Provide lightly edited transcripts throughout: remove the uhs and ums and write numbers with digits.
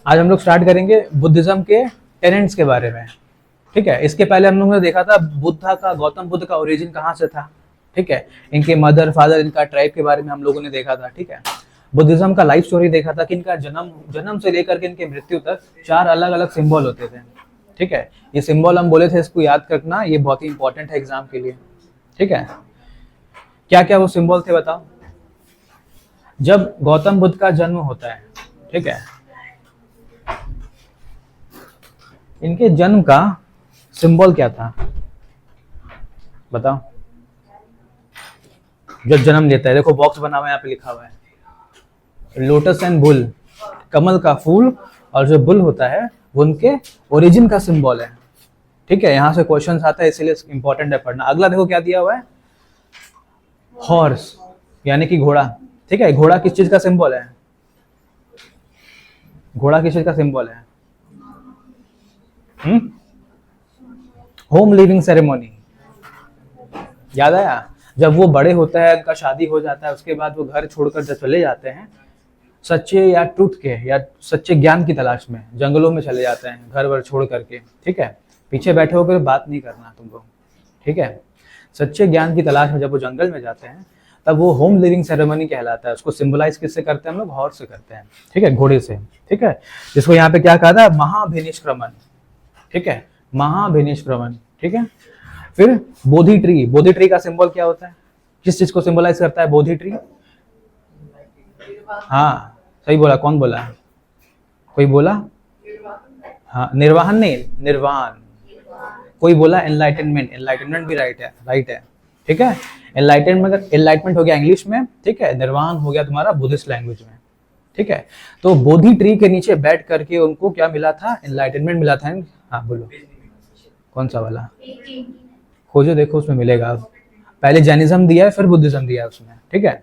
आज हम लोग स्टार्ट करेंगे बुद्धिज्म के टेनेंट्स के बारे में। ठीक है, इसके पहले हम लोगों ने देखा था बुद्धा का, गौतम बुद्ध का ओरिजिन कहाँ से था। ठीक है, इनके मदर फादर, इनका ट्राइब के बारे में हम लोगों ने देखा था। ठीक है, बुद्धिज्म का लाइफ स्टोरी देखा था कि इनका जन्म से लेकर के इनके मृत्यु तक 4 अलग अलग सिंबल होते थे। ठीक है, ये सिंबल हम बोले थे इसको याद रखना, ये बहुत ही इंपॉर्टेंट है एग्जाम के लिए। ठीक है, क्या क्या वो सिंबल थे बताओ। जब गौतम बुद्ध का जन्म होता है, ठीक है, इनके जन्म का सिंबल क्या था बताओ। जब जन्म लेता है, देखो बॉक्स बना हुआ है, यहाँ पे लिखा हुआ है लोटस एंड बुल, कमल का फूल और जो बुल होता है वो उनके ओरिजिन का सिंबल है। ठीक है, यहाँ से क्वेश्चन आता है, इसीलिए इंपॉर्टेंट है पढ़ना। अगला देखो क्या दिया हुआ है, हॉर्स यानी कि घोड़ा। ठीक है, घोड़ा किस चीज का सिंबल है, घोड़ा किस चीज का सिंबल है, होम लिविंग सेरेमोनी। याद आया, जब वो बड़े होता है, उनका शादी हो जाता है, उसके बाद वो घर छोड़कर जब चले जाते हैं सच्चे या ट्रूथ के या सच्चे ज्ञान की तलाश में, जंगलों में चले जाते हैं घर वर छोड़ करके। ठीक है, पीछे बैठे होकर बात नहीं करना तुम लोग। ठीक है, सच्चे ज्ञान की तलाश में जब वो जंगल में जाते हैं तब वो होम लिविंग सेरेमनी कहलाता है। उसको सिंबलाइज किससे करते हैं हम लोग, हॉर्स से करते हैं। ठीक है, घोड़े से। ठीक है, जिसको यहाँ पे क्या कहा था, महाभिनिष्क्रमण। ठीक है, महाभिनिष्क्रमण। ठीक है, फिर बोधि ट्री। बोधि ट्री का सिंबल क्या होता है, किस चीज को सिंबलाइज करता है बोधि ट्री। हाँ सही बोला, कौन बोला, कोई बोला, हाँ निर्वाहन नहीं, निर्वाण। कोई बोला एनलाइटनमेंट, एनलाइटनमेंट भी राइट है, राइट है। ठीक है, एनलाइटमेंट हो गया इंग्लिश में। ठीक है, निर्वाण हो गया तुम्हारा बुद्धिस्ट लैंग्वेज में। ठीक है, तो बोधि ट्री के नीचे बैठ करके उनको क्या मिला था, एनलाइटनमेंट मिला था। हाँ बोलो, कौन सा वाला खोजो, देखो उसमें मिलेगा। पहले जैनिज्म दिया है, फिर बुद्धिज्म दिया है उसमें। ठीक है,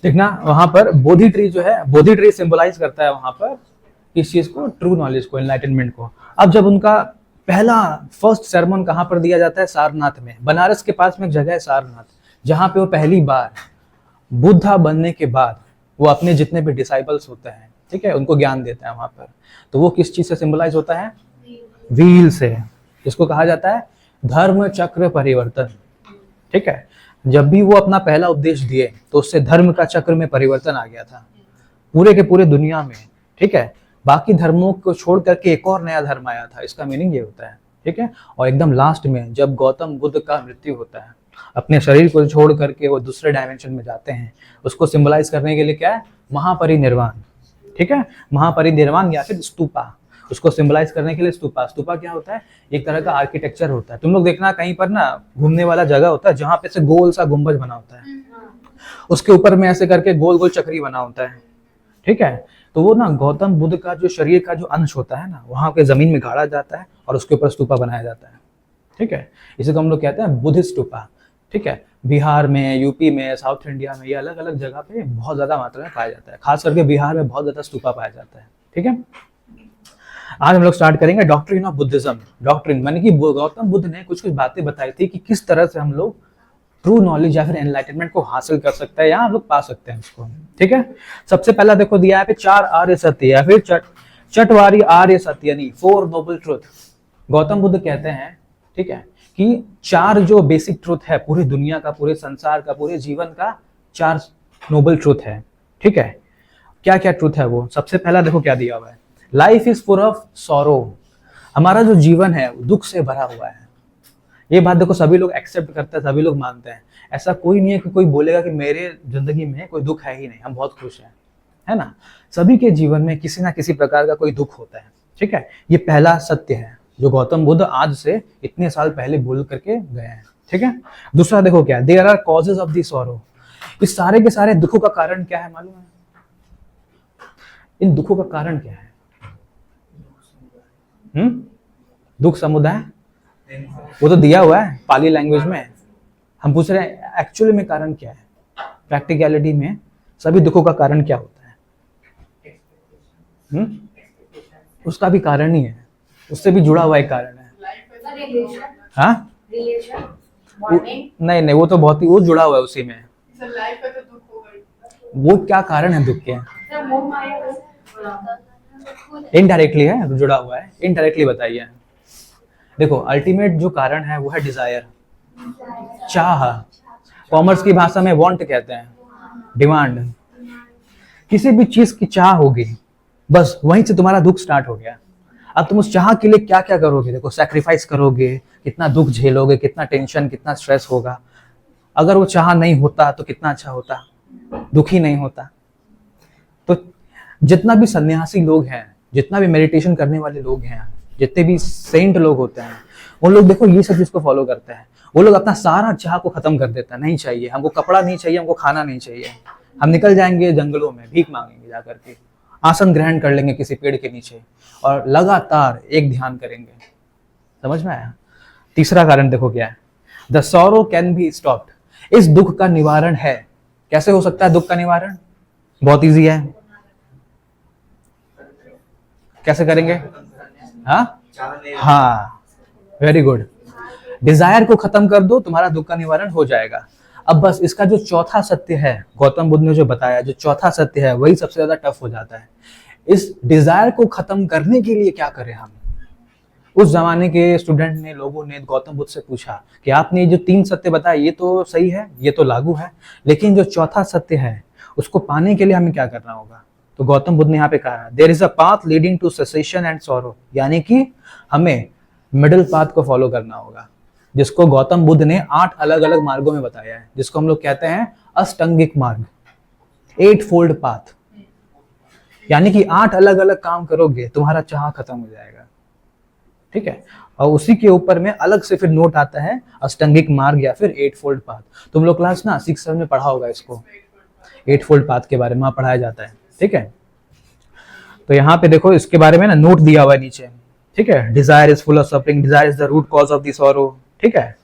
देखना वहां पर बोधि ट्री जो है, बोधि ट्री सिंबलाइज करता है वहां पर इस चीज को, ट्रू नॉलेज को, एनलाइटनमेंट को। अब जब उनका पहला फर्स्ट सरमन कहां पर दिया जाता है, सारनाथ में। बनारस के पास में एक जगह है सारनाथ, जहां पे वो पहली बार बुद्धा बनने के बाद वो अपने जितने भी डिसाइबल्स होते हैं, ठीक है, उनको ज्ञान देता है वहां पर। तो वो किस चीज से सिंबलाइज होता है, व्हील से, जिसको कहा जाता है धर्म चक्र परिवर्तन। ठीक है, जब भी वो अपना पहला उपदेश दिए तो उससे धर्म का चक्र में परिवर्तन आ गया था पूरे के पूरे दुनिया में। ठीक है, बाकी धर्मों को छोड़ करके एक और नया धर्म आया था, इसका मीनिंग ये होता है। ठीक है, और एकदम लास्ट में जब गौतम बुद्ध का मृत्यु होता है, अपने शरीर को छोड़ करके वो दूसरे डायमेंशन में जाते हैं, उसको सिंबलाइज करने के लिए क्या है, महापरिनिर्वाण। ठीक है, महापरिनिर्वाण या फिर स्तूपा, उसको सिंबलाइज करने के लिए स्तूपा। स्तूपा क्या होता है, एक तरह का आर्किटेक्चर होता है। तुम लोग देखना कहीं पर ना घूमने वाला जगह होता है जहाँ पे से गोल सा गुंबज बना होता है, उसके ऊपर में ऐसे करके गोल गोल चक्री बना होता है। ठीक है, तो वो ना गौतम बुद्ध का जो शरीर का जो अंश होता है ना, वहां पे जमीन में गाड़ा जाता है और उसके ऊपर स्तूपा बनाया जाता है। ठीक है, इसे तो हम लोग कहते हैं बुद्ध स्तूपा। ठीक है, बिहार में, यूपी में, साउथ इंडिया में, ये अलग अलग जगह पे बहुत ज्यादा मात्रा में पाया जाता है। खास करके बिहार में बहुत ज्यादा स्तूपा पाया जाता है। ठीक है, आज हम लोग स्टार्ट करेंगे डॉक्ट्रिन ऑफ बुद्धिज्म। डॉक्ट्रिन माने कि गौतम बुद्ध ने कुछ कुछ बातें बताई थी कि किस तरह से हम लोग ट्रू नॉलेज या फिर एनलाइटनमेंट को हासिल कर सकते हैं या हम लोग पा सकते हैं उसको। ठीक है, सबसे पहला देखो दिया है 4 आर्य सत्य या फिर चटवारी आर्य सत्य, यानी 4 नोबल ट्रुथ। गौतम बुद्ध कहते हैं, ठीक है, कि 4 जो बेसिक ट्रुथ है पूरी दुनिया का, पूरे संसार का, पूरे जीवन का 4 नोबल ट्रुथ है। ठीक है, क्या क्या ट्रुथ है वो। सबसे पहला देखो क्या दिया हुआ है, life is full of sorrow. हमारा जो जीवन है दुख से भरा हुआ है। ये बात देखो सभी लोग एक्सेप्ट करते हैं, सभी लोग मानते हैं। ऐसा कोई नहीं है कि कोई बोलेगा कि मेरे जिंदगी में कोई दुख है ही नहीं, हम बहुत खुश हैं, है ना। सभी के जीवन में किसी ना किसी प्रकार का कोई दुख होता है। ठीक है, ये पहला सत्य है जो गौतम बुद्ध आज से इतने साल पहले बोल करके गए हैं। ठीक है, दूसरा देखो क्या, there are causes of the sorrow. इस सारे के सारे दुखों का कारण क्या है मालूम है, इन दुखों का कारण क्या है, दुख समुदाय, वो तो दिया हुआ है पाली लैंग्वेज में। हम पूछ रहे हैं एक्चुअली में कारण क्या है, प्रैक्टिकलिटी में सभी दुखों का कारण क्या होता है। उसका भी कारण ही है, उससे भी जुड़ा हुआ एक कारण है। हाँ नहीं नहीं, वो तो बहुत ही वो जुड़ा हुआ है उसी में। वो क्या कारण है दुख के, इनडायरेक्टली है, जुड़ा हुआ है, इनडायरेक्टली बताइए। देखो अल्टीमेट जो कारण है वो है डिजायर, चाह। कॉमर्स की भाषा में वांट कहते हैं, डिमांड। किसी भी चीज की चाह होगी, बस वहीं से तुम्हारा दुख स्टार्ट हो गया। अब तुम उस चाह के लिए क्या क्या करोगे, देखो सैक्रिफाइस करोगे, कितना दुख झेलोगे, कितना टेंशन, कितना स्ट्रेस होगा। अगर वो चाह नहीं होता तो कितना अच्छा होता, दुखी नहीं होता। तो जितना भी सन्यासी लोग हैं, जितना भी मेडिटेशन करने वाले लोग हैं, जितने भी सेंट लोग होते हैं, उन लोग देखो ये सब चीज को फॉलो करते हैं। वो लोग अपना सारा चाह को खत्म कर देता है, नहीं चाहिए हमको कपड़ा, नहीं चाहिए हमको खाना, नहीं चाहिए, हम निकल जाएंगे जंगलों में, भीख मांगेंगे जाकर के, आसन ग्रहण कर लेंगे किसी पेड़ के नीचे और लगातार एक ध्यान करेंगे। समझ में आया? तीसरा कारण देखो क्या है, the sorrow can be stopped. इस दुख का निवारण है। कैसे हो सकता है दुख का निवारण? बहुत इजी है। कैसे करेंगे? हाँ, वेरी गुड। डिजायर को खत्म कर दो, तुम्हारा दुख का निवारण हो जाएगा। अब बस इसका जो चौथा सत्य है, गौतम बुद्ध ने जो बताया, जो चौथा सत्य है, वही सबसे ज्यादा टफ हो जाता है। इस डिजायर को खत्म करने के लिए क्या करें हम? उस जमाने के स्टूडेंट ने, लोगों ने गौतम बुद्ध से पूछा कि आपने जो 3 सत्य बताए ये तो सही है, ये तो लागू है, लेकिन जो चौथा सत्य है उसको पाने के लिए हमें क्या करना होगा? तो गौतम बुद्ध ने यहाँ पे कहा, there is a path leading to cessation and sorrow, यानी कि हमें मिडिल पाथ को फॉलो करना होगा, जिसको गौतम बुद्ध ने 8 अलग अलग मार्गों में बताया है, जिसको हम लोग कहते हैं अष्टांगिक मार्ग, 8 फोल्ड पाथ। यानी कि 8 अलग अलग काम करोगे, तुम्हारा चाह खत्म हो जाएगा। ठीक है? और उसी के ऊपर में अलग से फिर नोट आता है अष्टांगिक मार्ग या फिर 8 फोल्ड पाथ। तुम लोग क्लास ना 6-7 में पढ़ा होगा इसको, 8 फोल्ड पाथ के बारे में वहां पढ़ाया जाता है। ठीक है? तो यहाँ पे देखो इसके बारे में ना नोट दिया हुआ है नीचे। ठीक है? Desire is full of suffering, desire is the root cause of the sorrow. ठीक है?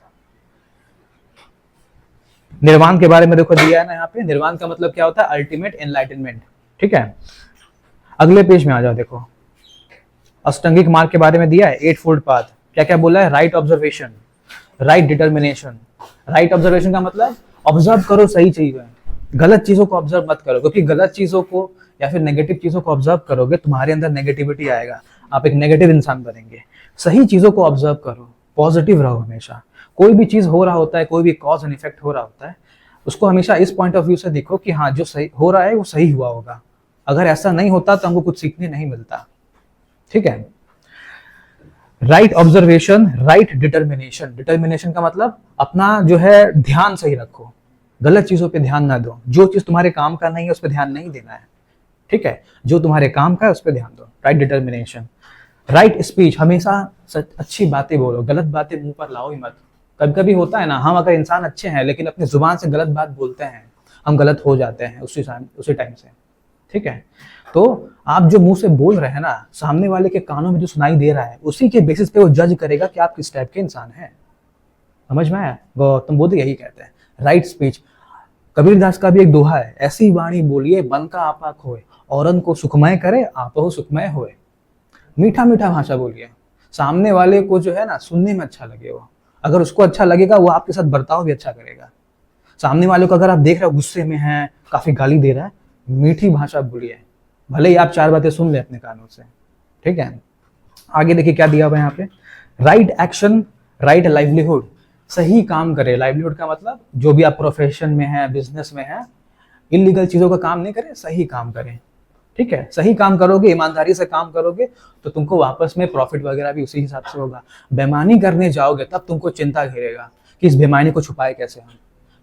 निर्वाण के बारे में देखो दिया है ना यहाँ पे। निर्वाण का मतलब क्या होता है? Ultimate enlightenment. ठीक है? अगले पेज में आ जाओ, देखो अष्टांगिक मार्ग के बारे में दिया है, 8 फोल्ड पाथ। क्या क्या बोला है? Right observation, right determination. Right observation का मतलब ऑब्जर्व करो सही चीजें, गलत चीजों को ऑब्जर्व मत करो, क्योंकि गलत चीजों को या फिर नेगेटिव चीजों को ऑब्जर्व करोगे, तुम्हारे अंदर नेगेटिविटी आएगा, आप एक नेगेटिव इंसान बनेंगे। सही चीजों को ऑब्जर्व करो, पॉजिटिव रहो हमेशा। कोई भी चीज हो रहा होता है, कोई भी कॉज एंड इफेक्ट हो रहा होता है, उसको हमेशा इस पॉइंट ऑफ व्यू से देखो कि हाँ जो सही हो रहा है वो सही हुआ होगा। अगर ऐसा नहीं होता तो हमको कुछ सीखने नहीं मिलता। ठीक है? Right observation, right determination. Determination का मतलब अपना जो है ध्यान सही रखो, गलत चीजों पे ध्यान ना दो। जो चीज तुम्हारे काम का नहीं है उस पर ध्यान नहीं देना है। ठीक है? जो तुम्हारे काम का है उस पर ध्यान दो, राइट डिटर्मिनेशन। राइट स्पीच, हमेशा अच्छी बातें बोलो, गलत बातें मुंह पर लाओ ही मत। कभी कभी होता है ना, हम अगर इंसान अच्छे हैं लेकिन अपनी जुबान से गलत बात बोलते हैं, हम गलत हो जाते हैं उसी टाइम से। ठीक है? तो आप जो मुंह से बोल रहे हैं ना, सामने वाले के कानों में जो सुनाई दे रहा है, उसी के बेसिस पे वो जज करेगा कि आप किस टाइप के इंसान हैं। समझ में आया? गौतम बुद्ध यही कहते हैं, राइट स्पीच। कबीरदास का भी एक दोहा है, ऐसी वाणी बोलिए मन का आपा खोए, औरन को सुखमय करे आपहो सुखमय होए। मीठा मीठा भाषा बोलिए, सामने वाले को जो है ना सुनने में अच्छा लगे। वो अगर उसको अच्छा लगेगा वो आपके साथ बर्ताव भी अच्छा करेगा। सामने वाले को अगर आप देख रहे हो गुस्से में है, काफी गाली दे रहा है, मीठी भाषा बोलिए, भले ही आप 4 बातें सुन ले अपने कानों से। ठीक है? आगे देखिए क्या दिया हुआ है यहाँ पे, राइट एक्शन, राइट लाइवलीहुड। सही काम करे। लाइवलीहुड का मतलब जो भी आप प्रोफेशन में है, बिजनेस में है, इलीगल चीजों का काम नहीं करें, सही काम करें। ठीक है? सही काम करोगे, ईमानदारी से काम करोगे तो तुमको वापस में प्रॉफिट वगैरह भी उसी हिसाब से होगा। बेईमानी करने जाओगे तब तुमको चिंता घेरेगा कि इस बेईमानी को छुपाए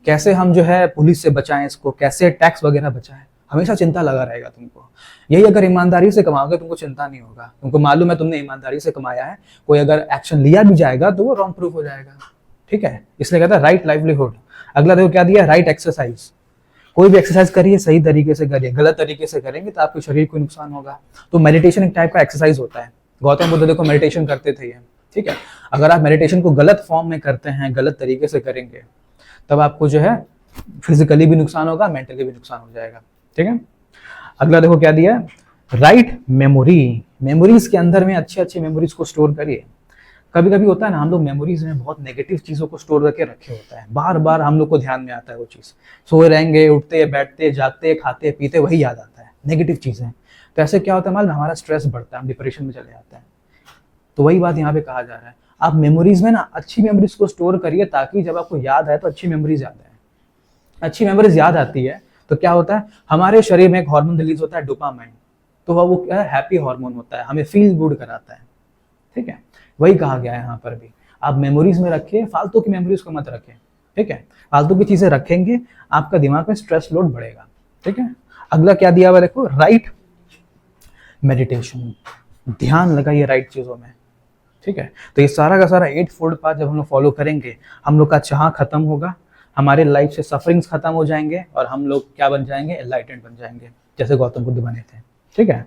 कैसे हम जो है पुलिस से बचाएं इसको, कैसे टैक्स वगैरह बचाएं, हमेशा चिंता लगा रहेगा तुमको। यही अगर ईमानदारी से कमाओगे तुमको चिंता नहीं होगा, तुमको मालूम है तुमने ईमानदारी से कमाया है, कोई अगर एक्शन लिया भी जाएगा तो वो रॉन्ग प्रूफ हो जाएगा। ठीक है? इसलिए कहता है राइट लाइवलीहुड। अगला देखो क्या दिया, राइट एक्सरसाइज। कोई भी एक्सरसाइज करिए, सही तरीके से करिए, गलत तरीके से करेंगे तो आपके शरीर को नुकसान होगा। तो मेडिटेशन एक टाइप का एक्सरसाइज होता है। गौतम बुद्ध देखो मेडिटेशन करते थे ये। ठीक है? अगर आप मेडिटेशन को गलत फॉर्म में करते हैं, गलत तरीके से करेंगे, तब आपको जो है फिजिकली भी नुकसान होगा, मेंटली भी नुकसान हो जाएगा। ठीक है? अगला देखो क्या दिया, राइट मेमोरी। मेमोरीज के अंदर में अच्छी अच्छी मेमोरीज को स्टोर करिए। कभी कभी होता है ना, हम लोग मेमोरीज में बहुत नेगेटिव चीजों को स्टोर करके रखे होता है, बार बार हम लोग को ध्यान में आता है वो चीज, सोए रहेंगे, उठते बैठते जागते खाते पीते वही याद आता है। नेगेटिव चीज़ें। तो ऐसे क्या होता है मालूम, हमारा स्ट्रेस बढ़ता है, हम डिप्रेशन में चले जाते हैं। तो वही बात यहाँ पे कहा जा रहा है, आप मेमोरीज में ना अच्छी मेमोरीज को स्टोर करिए, ताकि जब आपको याद आए तो अच्छी मेमोरीज याद आए। अच्छी मेमोरीज याद आती है तो क्या होता है, हमारे शरीर में एक हार्मोन रिलीज होता है डोपामाइन, तो वो क्या है, हैप्पी हार्मोन होता है, हमें फील गुड कराता है। ठीक है, वही कहा गया है यहाँ पर भी, आप मेमोरीज में रखिए, फालतू की मेमोरीज को मत रखें। ठीक है, फालतू की चीजें रखेंगे आपका दिमाग में स्ट्रेस लोड बढ़ेगा। ठीक है, अगला क्या दिया हुआ देखो, राइट मेडिटेशन, ध्यान लगाइए राइट चीजों में। ठीक है, तो ये सारा का सारा 8 फोल्ड पाथ जब हम लोग फॉलो करेंगे, हम लोग का चाह खत्म होगा, हमारे लाइफ से सफरिंग्स खत्म हो जाएंगे, और हम लोग क्या बन जाएंगे, एनलाइटेंड बन जाएंगे, जैसे गौतम बुद्ध बने थे। ठीक है,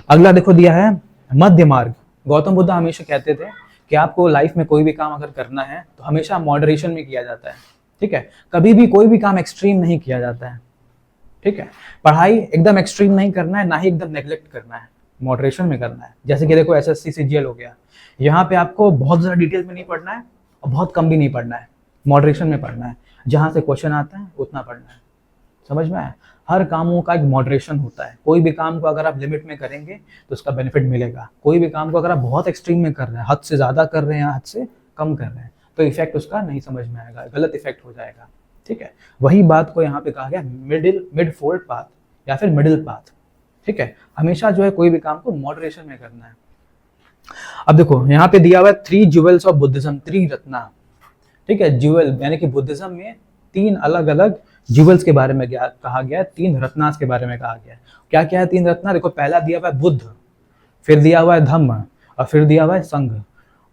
अगला देखो दिया है मध्य मार्ग। गौतम बुद्ध हमेशा कहते थे कि आपको लाइफ में कोई भी काम अगर करना है तो हमेशा मॉडरेशन में किया जाता है। ठीक है, कभी भी कोई भी काम एक्सट्रीम नहीं किया जाता है। ठीक है, पढ़ाई एकदम एक्सट्रीम नहीं करना है, ना ही एकदम नेग्लेक्ट करना है, मॉडरेशन में करना है। जैसे कि देखो एसएससी सीजीएल हो गया, यहाँ पे आपको बहुत ज़्यादा डिटेल में नहीं पढ़ना है और बहुत कम भी नहीं पढ़ना है, मॉडरेशन में पढ़ना है। जहाँ से क्वेश्चन आता है उतना पढ़ना है, समझ में आया। हर कामों का एक मॉडरेशन होता है, कोई भी काम को अगर आप लिमिट में करेंगे तो उसका बेनिफिट मिलेगा। कोई भी काम को अगर आप बहुत एक्सट्रीम में कर रहे हैं, हद से ज़्यादा कर रहे हैं, हद से कम कर रहे हैं, तो इफेक्ट उसका नहीं समझ में आएगा, गलत इफेक्ट हो जाएगा। ठीक है, वही बात को यहाँ पे कहा गया मिड फोल्ड पाथ या फिर मिडिल पाथ। ठीक है, हमेशा जो है कोई भी काम को मॉडरेशन में करना है। अब देखो यहाँ पे दिया हुआ है 3 ज्वेल्स ऑफ बुद्धिज्म, 3 रत्ना। ठीक है, ज्वेल यानी कि बुद्धिज्म में 3 अलग अलग ज्वेल्स के बारे में कहा गया है, 3 रत्नास के बारे में कहा गया है। क्या क्या है 3 रत्ना, देखो पहला दिया हुआ है बुद्ध, फिर दिया हुआ है धम्म, और फिर दिया हुआ है संघ।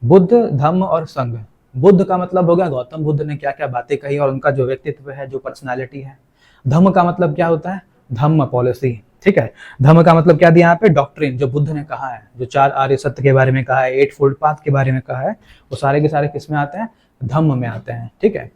बुद्ध, धम्म और संघ। बुद्ध का मतलब हो गया गौतम बुद्ध ने क्या क्या बातें कही और उनका जो व्यक्तित्व है, जो पर्सनालिटी है। धम्म का मतलब क्या होता है, धम्म पॉलिसी। ठीक है, धम्म का मतलब क्या दिया यहाँ पे, डॉक्ट्रिन, जो बुद्ध ने कहा है, जो 4 आर्य सत्य के बारे में कहा है, 8 फोल्ड पाथ के बारे में कहा है, वो सारे के सारे किस में आते हैं, धम्म में आते हैं। ठीक है,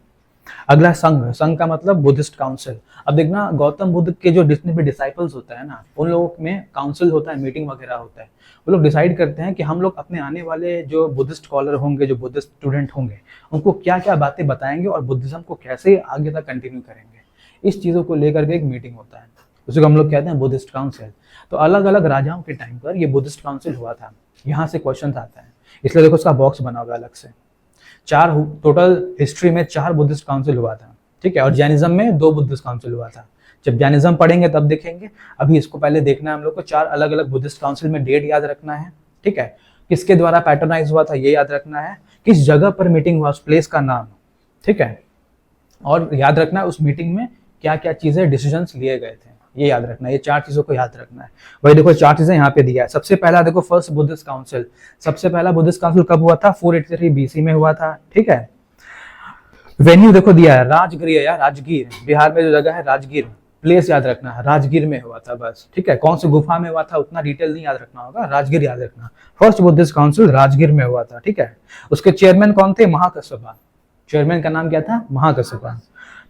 अगला संघ। संघ का मतलब बुद्धिस्ट काउंसिल। अब देखना गौतम बुद्ध के जो जितने भी डिसाइपल्स होता है ना, उन लोगों में काउंसिल होता है, मीटिंग वगैरह होता है। वो लोग डिसाइड करते हैं कि हम लोग अपने आने वाले जो बुद्धिस्ट स्कॉलर होंगे, जो बुद्धिस्ट स्टूडेंट होंगे, उनको क्या क्या बातें बताएंगे और बुद्धिज्म को कैसे आगे तक कंटिन्यू करेंगे। इस चीज़ों को लेकर के एक मीटिंग होता है, उसे हम लोग कहते हैं बुद्धिस्ट काउंसिल। तो अलग अलग राजाओं के टाइम पर ये बुद्धिस्ट काउंसिल हुआ था, यहाँ से क्वेश्चन आता है, इसलिए देखो उसका बॉक्स बना हुआ अलग से। 4 टोटल हिस्ट्री में 4 बुद्धिस्ट काउंसिल हुआ था। ठीक है, और जैनिज्म में 2 बुद्धिस्ट काउंसिल हुआ था। जब जैनिज्म पढ़ेंगे तब देखेंगे, अभी इसको पहले देखना है हम लोग को। 4 अलग अलग बुद्धिस्ट काउंसिल में डेट याद रखना है। ठीक है, किसके द्वारा पैटर्नाइज हुआ था ये याद रखना है, किस जगह पर मीटिंग हुआ, उस प्लेस का नाम। ठीक है, और याद रखना है उस मीटिंग में क्या क्या चीजें डिसीजंस लिए गए थे, ये याद रखना है। ये 4 चीजों को याद रखना है। वही देखो 4 चीजें यहाँ पे दिया है। सबसे पहला देखो फर्स्ट बुद्धिस्ट काउंसिल। सबसे पहला बुद्धिस्ट काउंसिल कब हुआ था, 483 बीसी में हुआ था। ठीक है, वेन्यू देखो दिया है राजगीर या राजगीर, बिहार में जो जगह है राजगीर, प्लेस याद रखना है, राजगीर में हुआ था बस। ठीक है, कौन सी गुफा में हुआ था उतना डिटेल नहीं याद रखना होगा, राजगीर याद रखना। फर्स्ट बुद्धिस्ट काउंसिल राजगीर में हुआ था। ठीक है, उसके चेयरमैन कौन थे, महाकश्यपा। चेयरमैन का नाम क्या था, महाकश्यपा।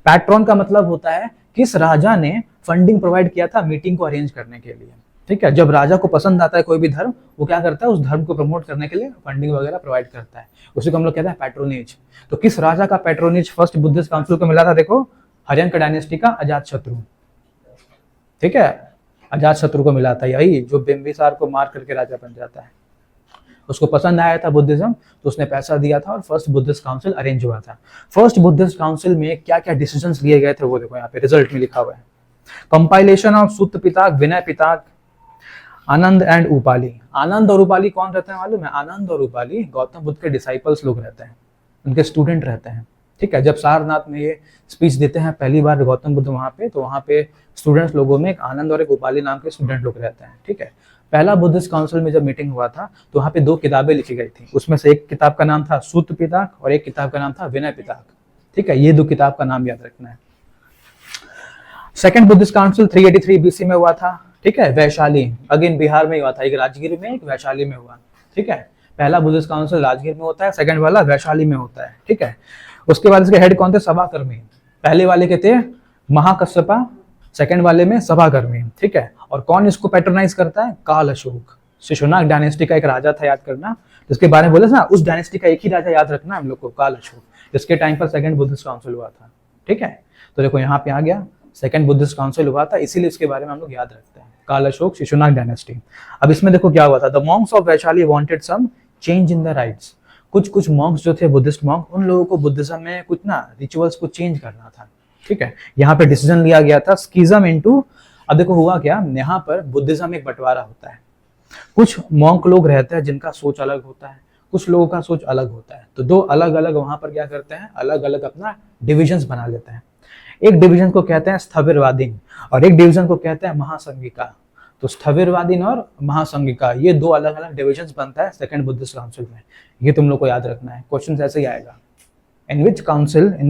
पैट्रॉन का मतलब होता है किस राजा ने फंडिंग प्रोवाइड किया था मीटिंग को अरेंज करने के लिए। ठीक है, जब राजा को पसंद आता है कोई भी धर्म, वो क्या करता है, उस धर्म को प्रमोट करने के लिए फंडिंग वगैरह प्रोवाइड करता है, उसी को हम लोग कहते हैं पैट्रोनेज। तो किस राजा का पैट्रोनेज फर्स्ट बुद्धिस्ट काउंसिल को मिला था, देखो हर्यंक डायनेस्टी का अजात शत्रु। ठीक है, अजात शत्रु को मिला था, यही जो बिंबिसार को मार करके राजा बन जाता है। उसको पसंद आया था बुद्धिज्म, तो उसने पैसा दिया था और फर्स्ट बुद्धिस्ट काउंसिल अरेंज हुआ था। फर्स्ट बुद्धिस्ट काउंसिल में क्या क्या डिसीजंस लिए गए थे वो देखो यहाँ पे रिजल्ट में लिखा हुआ है। कंपाइलेशन ऑफ सुत्त पिताक, विनय पिताक, आनंद एंड उपाली। आनंद और उपाली कौन रहते हैं मालूम है, आनंद और उपाली गौतम बुद्ध के डिसाइपल्स लोग रहते हैं, उनके स्टूडेंट रहते हैं। ठीक है, जब सारनाथ में ये स्पीच देते हैं पहली बार गौतम बुद्ध वहाँ पे, तो वहाँ पे स्टूडेंट्स लोगों में एक आनंद और एक उपाली नाम के स्टूडेंट लोग रहते हैं। ठीक है, पहला बुद्धिस्ट काउंसिल में जब मीटिंग हुआ था तो वहाँ पे 2 किताबें लिखी गई थी, उसमें से एक किताब का नाम था सुत्त पिताक और एक किताब का नाम था विनय पिताक। ठीक है, ये 2 किताब का नाम याद रखना है। सेकंड बुद्धिस्ट काउंसिल 383 बीसी में हुआ था। ठीक है, वैशाली, अगेन बिहार में हुआ था, एक राजगीर में एक वैशाली में हुआ। ठीक है, पहला बुद्धिस्ट काउंसिल राजगीर में होता है, सेकंड वाला वैशाली में होता है। ठीक है, उसके बाद इसके हेड कौन थे, सभाकर्मी। पहले वाले के थे महाकश्यपा, सेकंड वाले में सभाकर्मी। ठीक है, और कौन इसको पैट्रोनाइज करता है, काल अशोक। शिशुनाग डायनेस्टी का एक राजा था, याद करना, जिसके बारे में बोले ना, उस डायनेस्टी का एक ही राजा याद रखना हम लोग को, काल अशोक, जिसके टाइम पर सेकंड बुद्धिस्ट काउंसिल हुआ था। ठीक है, तो देखो यहाँ पे आ गया सेकंड बुद्धिस्ट काउंसिल हुआ था, इसीलिए इसके बारे में हम लोग याद रखते हैं। काल अशोक शिशुनाग डायनेस्टी। अब इसमें देखो क्या हुआ था, the monks of Vaishali wanted some change in the rites. कुछ कुछ मॉन्क्स जो थे, बुद्धिस्ट मॉन्क, उन लोगों को बुद्धिज्म में कुछ ना रिचुअल्स को चेंज करना था। ठीक है, यहाँ पे डिसीजन लिया गया था स्कीजम इनटू। अब देखो हुआ क्या, यहाँ पर बुद्धिज्म एक बंटवारा होता है। कुछ मॉन्क लोग रहते हैं जिनका सोच अलग होता है, कुछ लोगों का सोच अलग होता है। तो दो अलग अलग वहां पर क्या करते हैं, अलग अलग अपना डिविजन्स बना लेते हैं। एक डिवीजन को कहते हैं स्थविरवादीन और एक डिवीजन को कहते हैं महासंघिका। तो स्थविरवादीन और महासंघिका, ये दो अलग अलग डिविजन्स बनता है सेकंड बुद्धिस्ट काउंसिल में। ये तुम लोग को याद रखना है, क्वेश्चन ऐसे ही आएगा। In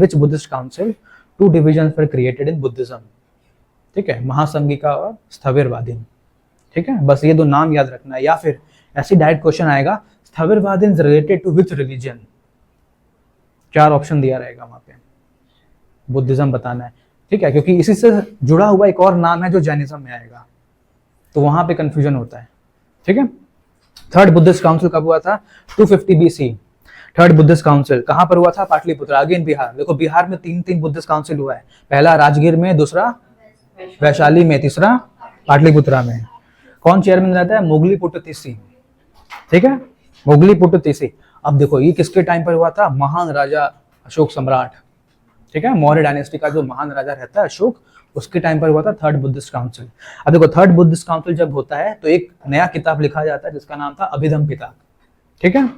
which Buddhist council two divisions were created in Buddhism. ठीक है, महासंघिका और स्थविरवादीन। ठीक है, बस ये दो नाम याद रखना है। या फिर ऐसी डायरेक्ट क्वेश्चन आएगा, Sthaviravadin related to which religion. 4 option दिया रहेगा वहां पे, बुद्धिज्म बताना है। ठीक है, क्योंकि इसी से जुड़ा हुआ एक और नाम है जो जैनिज्म में आएगा, तो वहां पे कंफ्यूजन होता है। ठीक है, थर्ड बुद्धिस्ट काउंसिल कब हुआ था, 250 BC। थर्ड बुद्धिस्ट काउंसिल कहां पर हुआ था, पाटलिपुत्र, अगेन बिहार। देखो बिहार में 3 बुद्धिस्ट काउंसिल हुआ है, पहला राजगीर में, दूसरा वैशाली में, तीसरा पाटलिपुत्रा में। कौन चेयरमैन रहता है, मोगलीपुट्टतीसी। ठीक है, मोगलीपुट्टतीसी। अब देखो ये किसके टाइम पर हुआ था, महान राजा अशोक सम्राट। ठीक है, मौर्य डायनेस्टी का जो महान राजा रहता है अशोक, उसके टाइम पर हुआ था थर्ड बुद्धिस्ट काउंसिल। अब देखो थर्ड बुद्धिस्ट काउंसिल जब होता है तो एक नया किताब लिखा जाता है जिसका नाम था अभिधम पिटक। ठीक है,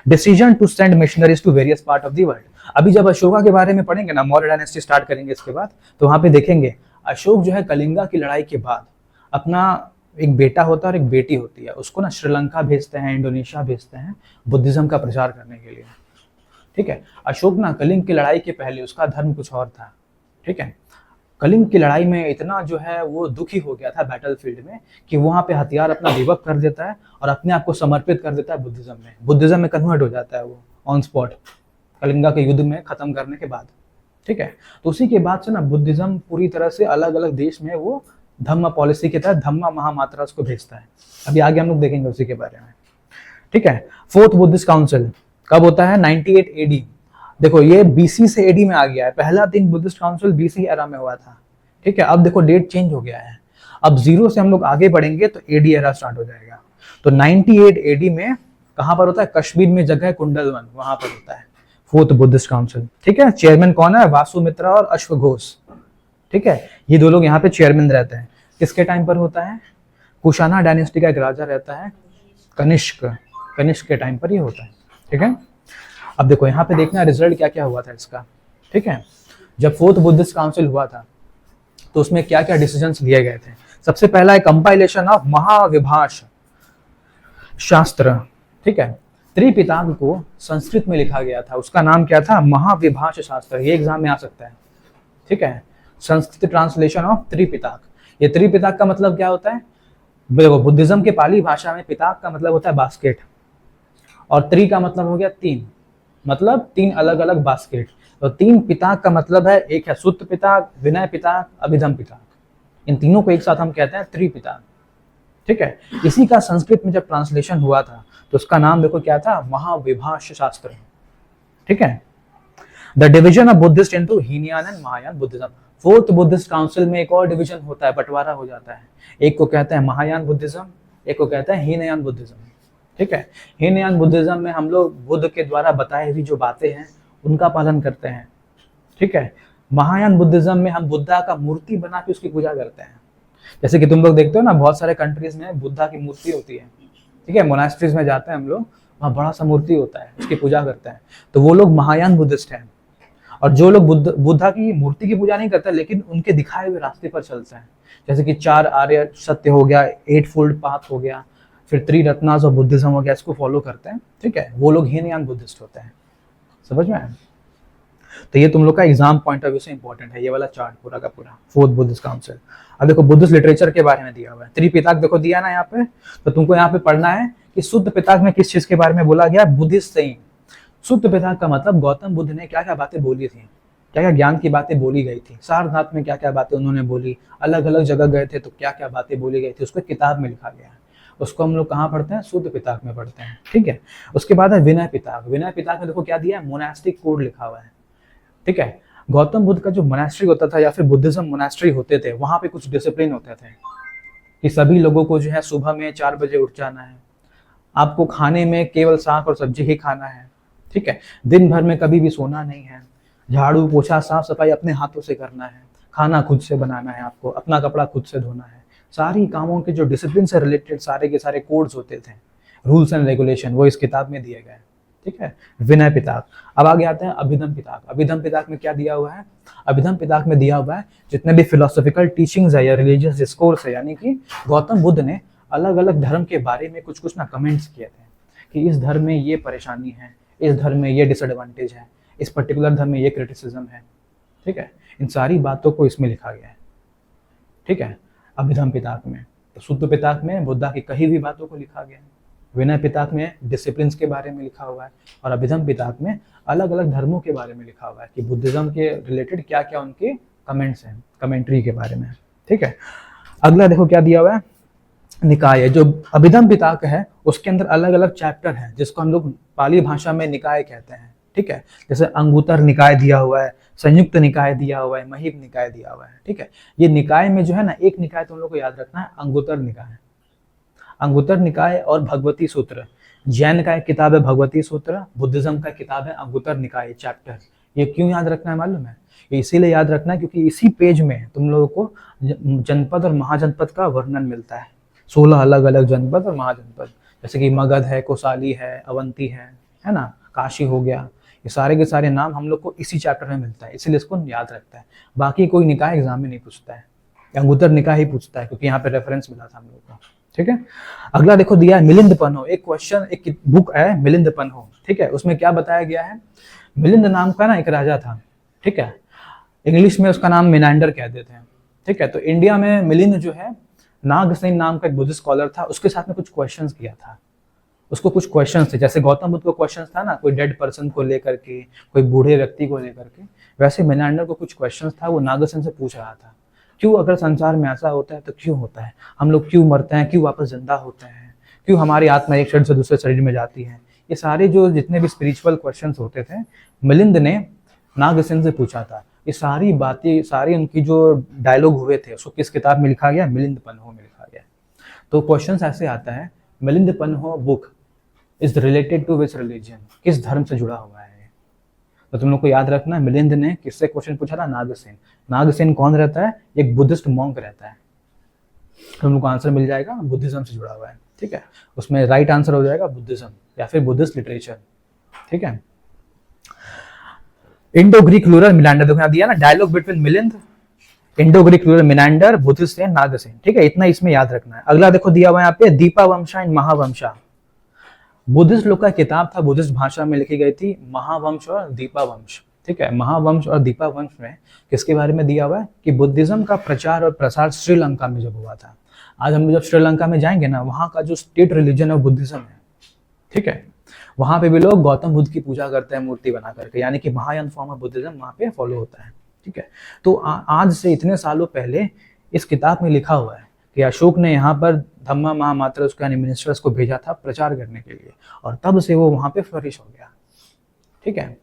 decision to send missionaries to various part of the world. अभी जब अशोका के बारे में पढ़ेंगे ना, मौर्य डायनेस्टी स्टार्ट करेंगे इसके बाद, तो वहां पे देखेंगे अशोक जो है कलिंगा की लड़ाई के बाद अपना एक बेटा होता है और एक बेटी होती है, उसको ना श्रीलंका भेजते हैं, इंडोनेशिया भेजते हैं बुद्धिज्म का प्रचार करने के लिए। ठीक है, अशोक ना कलिंग की लड़ाई के पहले उसका धर्म कुछ और था। ठीक है, कलिंग की लड़ाई में इतना जो है वो दुखी हो गया था बैटलफील्ड में कि वहां पे हथियार अपना विवक कर देता है और अपने आप को समर्पित कर देता है बुद्धिज्म में कन्वर्ट हो जाता है वो ऑन स्पॉट, कलिंगा के युद्ध में खत्म करने के बाद। ठीक है, तो उसी के बाद से ना बुद्धिज्म पूरी तरह से अलग अलग देश में वो धम्म पॉलिसी के तहत धम्मा महामात्रा को भेजता है। अभी आगे हम लोग देखेंगे उसी के बारे में। ठीक है, फोर्थ बुद्धिस्ट काउंसिल कब होता है, 98 AD। देखो ये BC से AD में आ गया है, पहला 3 बुद्धिस्ट काउंसिल BC एरा में हुआ था। ठीक है, अब देखो डेट चेंज हो गया है, अब 0 से हम लोग आगे बढ़ेंगे तो AD एरा स्टार्ट हो जाएगा। तो 98 AD में कहां पर होता है, कश्मीर में जगह है कुंडलवन, वहां पर होता है फोर्थ बुद्धिस्ट काउंसिल। ठीक है, चेयरमैन कौन है, वासुमित्रा और अश्वघोष। ठीक है, ये 2 लोग यहाँ पे चेयरमैन रहते हैं। किसके टाइम पर होता है, कुशाना डायनेस्टी का एक राजा रहता है कनिष्क के टाइम पर ये होता है। ठीक है, अब देखो यहाँ पे देखना रिजल्ट क्या क्या हुआ था इसका। ठीक है, जब फोर्थ बुद्धिस्ट काउंसिल हुआ था तो उसमें क्या क्या डिसीजंस लिए गए थे। सबसे पहला है कंपाइलेशन ऑफ महाविभाष शास्त्र। ठीक है, त्रिपिताक को संस्कृत में लिखा गया था, उसका नाम क्या था, महाविभाष शास्त्र। ये एग्जाम में आ सकता है। ठीक है, संस्कृत ट्रांसलेशन ऑफ त्रिपिताक। ये त्रिपिताक का मतलब क्या होता है, देखो बुद्धिज्म के पाली भाषा में पिताक का मतलब होता है बास्केट और त्रि का मतलब हो गया 3, मतलब 3 अलग अलग बास्केट। तो 3 पिताक का मतलब है, एक है सुत्त पिताक, विनय पिताक, अभिधम पिताक। इन तीनों को एक साथ हम कहते हैं त्रिपिताक। ठीक है, इसी का संस्कृत में जब ट्रांसलेशन हुआ था तो उसका नाम देखो क्या था, महाविभाष शास्त्र। ठीक है, the division of Buddhist into Hinayana and Mahayana Buddhism. Fourth Buddhist council में एक और डिवीजन होता है, बंटवारा हो जाता है। एक को कहते हैं महायान बुद्धिज्म, एक को कहते हैं हीनयान बुद्धिज्म। ठीक है, हीनयान बुद्धिज्म में हम लोग बुद्ध के द्वारा बताई हुई जो बातें हैं उनका पालन करते हैं। ठीक है, महायान बुद्धिज्म में हम बुद्धा का मूर्ति बना के उसकी पूजा करते हैं। जैसे कि तुम लोग देखते हो ना, बहुत सारे कंट्रीज में बुद्धा की मूर्ति होती है। ठीक है, मोनास्ट्रीज में जाते हैं हम लोग, वहाँ बड़ा सा मूर्ति होता है, उसकी पूजा करते हैं। तो वो लोग महायान बुद्धिस्ट हैं। और जो लोग बुद्धा की मूर्ति की पूजा नहीं करते लेकिन उनके दिखाए हुए रास्ते पर चलते हैं, जैसे कि 4 आर्य सत्य हो गया, 8 फोल्ड पाथ हो गया, फिर 3 रत्नास ऑफ बुद्धिज्म हो गया, इसको फॉलो करते हैं। ठीक है, वो लोग हीनयान बुद्धिस्ट होते हैं। समझ में आया? तो ये तुम लोग का एग्जाम पॉइंट ऑफ व्यू से इंपॉर्टेंट है, ये वाला चार्ट पूरा का पूरा फोर्थ बुद्धिस्ट काउंसिल। अब देखो बुद्धिस्ट लिटरेचर के बारे में दिया हुआ है, त्रिपिताक देखो दिया ना यहाँ पे, तो तुमको यहाँ पे पढ़ना है कि शुद्ध पिताक में किस चीज के बारे में बोला गया, बुद्धिस्ट सेइंग। शुद्ध पिताक का मतलब गौतम बुद्ध ने क्या क्या बातें बोली थी, क्या क्या ज्ञान की बातें बोली गई थी, सारनाथ में क्या क्या बातें उन्होंने बोली, अलग अलग जगह गए थे तो क्या क्या बातें बोली गई थी, उसको किताब में लिखा गया है। उसको हम लोग कहाँ पढ़ते हैं, शुद्ध पिताक में पढ़ते हैं। ठीक है, उसके बाद है विनय पिताक। विनय पिताक में देखो क्या दिया है, मोनास्टिक कोड लिखा हुआ है। ठीक है, गौतम बुद्ध का जो मोनास्ट्री होता था या फिर बुद्धिज्म मोनास्ट्री होते थे, वहां पे कुछ डिसिप्लिन होते थे कि सभी लोगों को जो है सुबह में 4 बजे उठ जाना है, आपको खाने में केवल साग और सब्जी ही खाना है, ठीक है, दिन भर में कभी भी सोना नहीं है, झाड़ू पोछा साफ सफाई अपने हाथों से करना है, खाना खुद से बनाना है, आपको अपना कपड़ा खुद से धोना है। सारी कामों के जो डिसिप्लिन से रिलेटेड सारे के सारे कोड्स होते थे, रूल्स एंड रेगुलेशन, वो इस किताब में दिए गए, ठीक है। विनय पिटक। अब आगे आते हैं अभिधम पिटक। अभिधम पिटक में क्या दिया हुआ है? अभिधम पिटक में दिया हुआ है जितने भी फिलोसॉफिकल टीचिंग्स है या रिलीजियस डिस्कोर्स है, यानी कि गौतम बुद्ध ने अलग अलग धर्म के बारे में कुछ कुछ ना कमेंट्स किए थे कि इस धर्म में ये परेशानी है, इस धर्म में ये डिसएडवांटेज है, इस पर्टिकुलर धर्म में ये क्रिटिसिज्म है, ठीक है। इन सारी बातों को इसमें लिखा गया है, ठीक है, अभिधम पिटक में। तो शुद्ध पिटक में बुद्धा की कही हुई बातों को लिखा गया है, विनय पिटक में डिसिप्लिन के बारे में लिखा हुआ है, और अभिधम पिटक में अलग अलग धर्मों के बारे में लिखा हुआ है कि बुद्धिज्म के रिलेटेड क्या क्या उनके कमेंट्स हैं, कमेंट्री के बारे में, ठीक है। अगला देखो क्या दिया हुआ है, निकाय। जो अभिधम पिटक है उसके अंदर अलग अलग चैप्टर हैं जिसको हम लोग पाली भाषा में निकाय कहते हैं, ठीक है। जैसे अंगुत्तर निकाय दिया हुआ है, संयुक्त निकाय दिया हुआ है, महीप निकाय दिया हुआ है, ठीक है। ये निकाय में जो है ना, एक निकाय तुम लोग को याद रखना है, अंगुत्तर निकाय। अंगुत्तर निकाय और भगवती सूत्र, जैन का एक किताब है भगवती सूत्र, बुद्धिज्म का किताब है अंगुत्तर निकाय चैप्टर। ये क्यों याद रखना है मालूम है? ये इसीलिए याद रखना है क्योंकि इसी पेज में तुम लोगों को जनपद और महाजनपद का वर्णन मिलता है, 16 अलग अलग जनपद और महाजनपद, जैसे कि मगध है, कोसाली है, अवंती है ना, काशी हो गया, ये सारे के सारे नाम हम लोग को इसी चैप्टर में मिलता है, इसीलिए इसको याद रखता है। बाकी कोई निकाय एग्जाम में नहीं पूछता है, अंगुत्तर निकाय ही पूछता है क्योंकि यहाँ पे रेफरेंस मिला था हम लोग को, ठीक है। अगला देखो दिया है मिलिंद पन्हो। एक क्वेश्चन, एक बुक है मिलिंद पन्हो, ठीक है। उसमें क्या बताया गया है, मिलिंद नाम का ना एक राजा था, ठीक है, इंग्लिश में उसका नाम मिनांडर कहते थे, ठीक है। तो इंडिया में मिलिंद जो है, नागसेन नाम का एक बुद्धिस्ट स्कॉलर था, उसके साथ में कुछ क्वेश्चंस किया था, उसको कुछ क्वेश्चंस थे, जैसे गौतम बुद्ध को क्वेश्चंस था ना, कोई डेड पर्सन को लेकर के, कोई बूढ़े व्यक्ति को लेकर के, वैसे मिनांडर को कुछ क्वेश्चंस था, वो नागसेन से पूछ रहा था, क्यों अगर संसार में ऐसा होता है तो क्यों होता है, हम लोग क्यों मरते हैं, क्यों वापस जिंदा होते हैं, क्यों हमारी आत्मा एक शरीर से दूसरे शरीर में जाती है। ये सारे जो जितने भी स्पिरिचुअल क्वेश्चंस होते थे, मिलिंद ने नागसेन से पूछा था। ये सारी बातें, सारी उनकी जो डायलॉग हुए थे, उसको किस किताब में लिखा गया? मिलिंद पन्हो में लिखा गया। तो क्वेश्चंस ऐसे आता है, Milinda Panho book is related to which religion, किस धर्म से जुड़ा हुआ है। तो तुम लोग को याद रखना, मिलिंद ने किससे क्वेश्चन पूछा था? नागसेन। नागसेन कौन रहता है? एक बुद्धिस्ट मॉन्क रहता है। तुम लोग को आंसर मिल जाएगा, बुद्धिज्म से जुड़ा हुआ है, ठीक है। उसमें राइट आंसर हो जाएगा बुद्धिज्म या फिर बुद्धिस्ट लिटरेचर, ठीक है। इंडो ग्रीक रूरल मिनांडर, देखो यहाँ दिया ना, dialogue between Milind, Indo Greek ruler Menander, Buddhist and Nagasen, ठीक है। इतना इसमें याद रखना है। अगला देखो दिया हुआ है यहाँ पे, दीपावंशा एंड महावंशा। बुद्धिस्ट लोग का किताब था, बुद्धिस्ट भाषा में लिखी गई थी, महावंश और दीपावंश, ठीक है। महावंश और दीपावंश में किसके बारे में दिया हुआ है कि बुद्धिज्म का प्रचार और प्रसार श्रीलंका में जब हुआ था। आज हम जब श्रीलंका में जाएंगे ना, वहाँ का जो स्टेट रिलीजन है बुद्धिज्म है, ठीक है। वहाँ पे भी लोग गौतम बुद्ध की पूजा करते हैं मूर्ति बना करके, यानी कि महायान फॉर्म ऑफ बुद्धिज्म वहाँ पे फॉलो होता है, ठीक है। तो आज से इतने सालों पहले इस किताब में लिखा हुआ है कि अशोक ने यहाँ पर धम्मा महामात्र उसके यानी मिनिस्टर्स को भेजा था प्रचार करने के लिए, और तब से वो वहाँ पे फ्लरिश हो गया, ठीक है।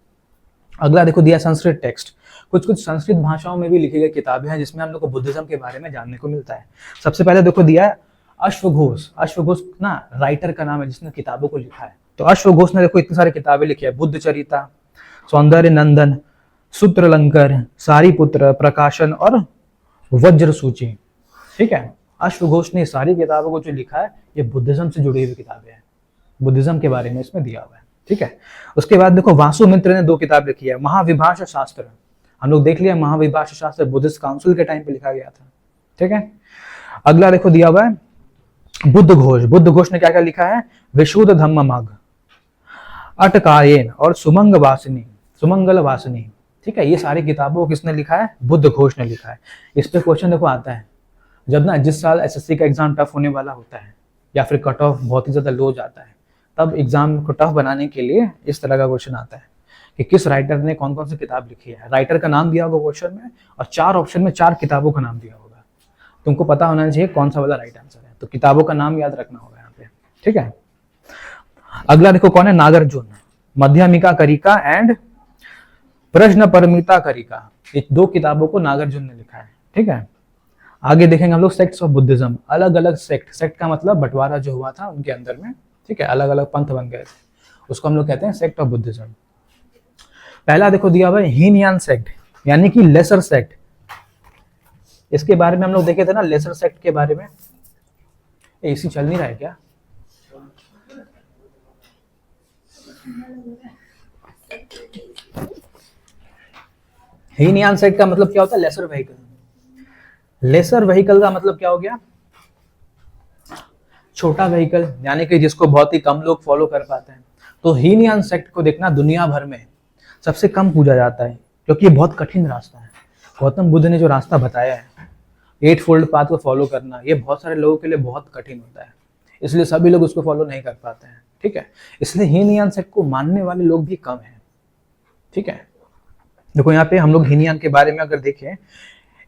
अगला देखो दिया संस्कृत टेक्स्ट। कुछ कुछ संस्कृत भाषाओं में भी लिखी गई किताबें हैं जिसमें हम लोग को बुद्धिज्म के बारे में जानने को मिलता है। सबसे पहले देखो दिया है अश्वघोष। अश्वघोष ना राइटर का नाम है जिसने किताबों को लिखा है। तो अश्वघोष ने देखो इतनी सारी किताबें लिखी है, बुद्ध चरिता, सौंदर्य नंदन, सूत्रलंकर, सारीपुत्र, प्रकाशन और वज्र सूची, ठीक है। अश्वघोष ने सारी किताबों को जो लिखा है ये बुद्धिज्म से जुड़ी हुई किताबें हैं, बुद्धिज्म के बारे में इसमें दिया हुआ है, ठीक है। उसके बाद देखो वासुमित्र ने 2 किताब लिखी है, महाविभाष शास्त्र। हम लोग देख लिया, महाविभाष शास्त्र बुद्धिस्ट काउंसिल के टाइम पे लिखा गया था, ठीक है। अगला देखो दिया हुआ है बुद्ध घोष। बुद्ध घोष ने क्या क्या लिखा है? विशुद्ध धम्म मग, अटकायन और सुमंगल वासिनी, ठीक है। ये सारी किताबों को किसने लिखा है? बुद्ध घोष ने लिखा है। इस पे क्वेश्चन देखो आता है, जब ना जिस साल एसएससी का एग्जाम टफ होने वाला होता है या फिर कट ऑफ बहुत ही ज्यादा लो जाता है, तब एग्जाम को टफ बनाने के लिए इस तरह का क्वेश्चन आता है कि किस राइटर ने कौन कौन सी किताब लिखी है। राइटर का नाम दिया होगा क्वेश्चन में, और 4 ऑप्शन में 4 किताबों का नाम दिया होगा। तुमको पता होना चाहिए कौन सा वाला राइट आंसर है, तो किताबों का नाम याद रखना होगा यहाँ पे, ठीक है। अगला देखो कौन है? नागार्जुन। मध्यमिका करिका एंड प्रश्न परमिता करिका, ये 2 किताबों को नागार्जुन ने लिखा है, ठीक है। आगे देखेंगे हम लोग सेक्ट्स ऑफ बुद्धिज्म, अलग अलग सेक्ट, सेक्ट का मतलब बंटवारा जो हुआ था उनके अंदर में, ठीक है, अलग अलग पंथ बन गए थे, उसको हम लोग कहते हैं सेक्ट ऑफ बुद्धिज्म। पहला देखो दिया हुआ है हीनयान सेक्ट, यानी कि लेसर सेक्ट। इसके बारे में हम लोग देखे थे ना, लेसर सेक्ट के बारे में। एसी चल नहीं रहा है क्या? हीनयान सेक्ट का मतलब क्या होता है? Laser vehicle. लेसर व्हीकल का मतलब क्या हो गया? छोटा व्हीकल, यानी कि जिसको बहुत ही कम लोग फॉलो कर पाते हैं। तो हीनयान सेक्ट को देखना दुनिया भर में सबसे कम पूजा जाता है, क्योंकि ये बहुत कठिन रास्ता है। गौतम बुद्ध ने जो रास्ता बताया है, 8 फोल्ड पाथ को फॉलो करना, ये बहुत सारे लोगों के लिए बहुत कठिन होता है, इसलिए सभी लोग उसको फॉलो नहीं कर पाते हैं, ठीक है। इसलिए हीनयान सेक्ट को मानने वाले लोग भी कम हैं, ठीक है। देखो यहाँ पे हम लोग हीनयान के बारे में अगर देखें,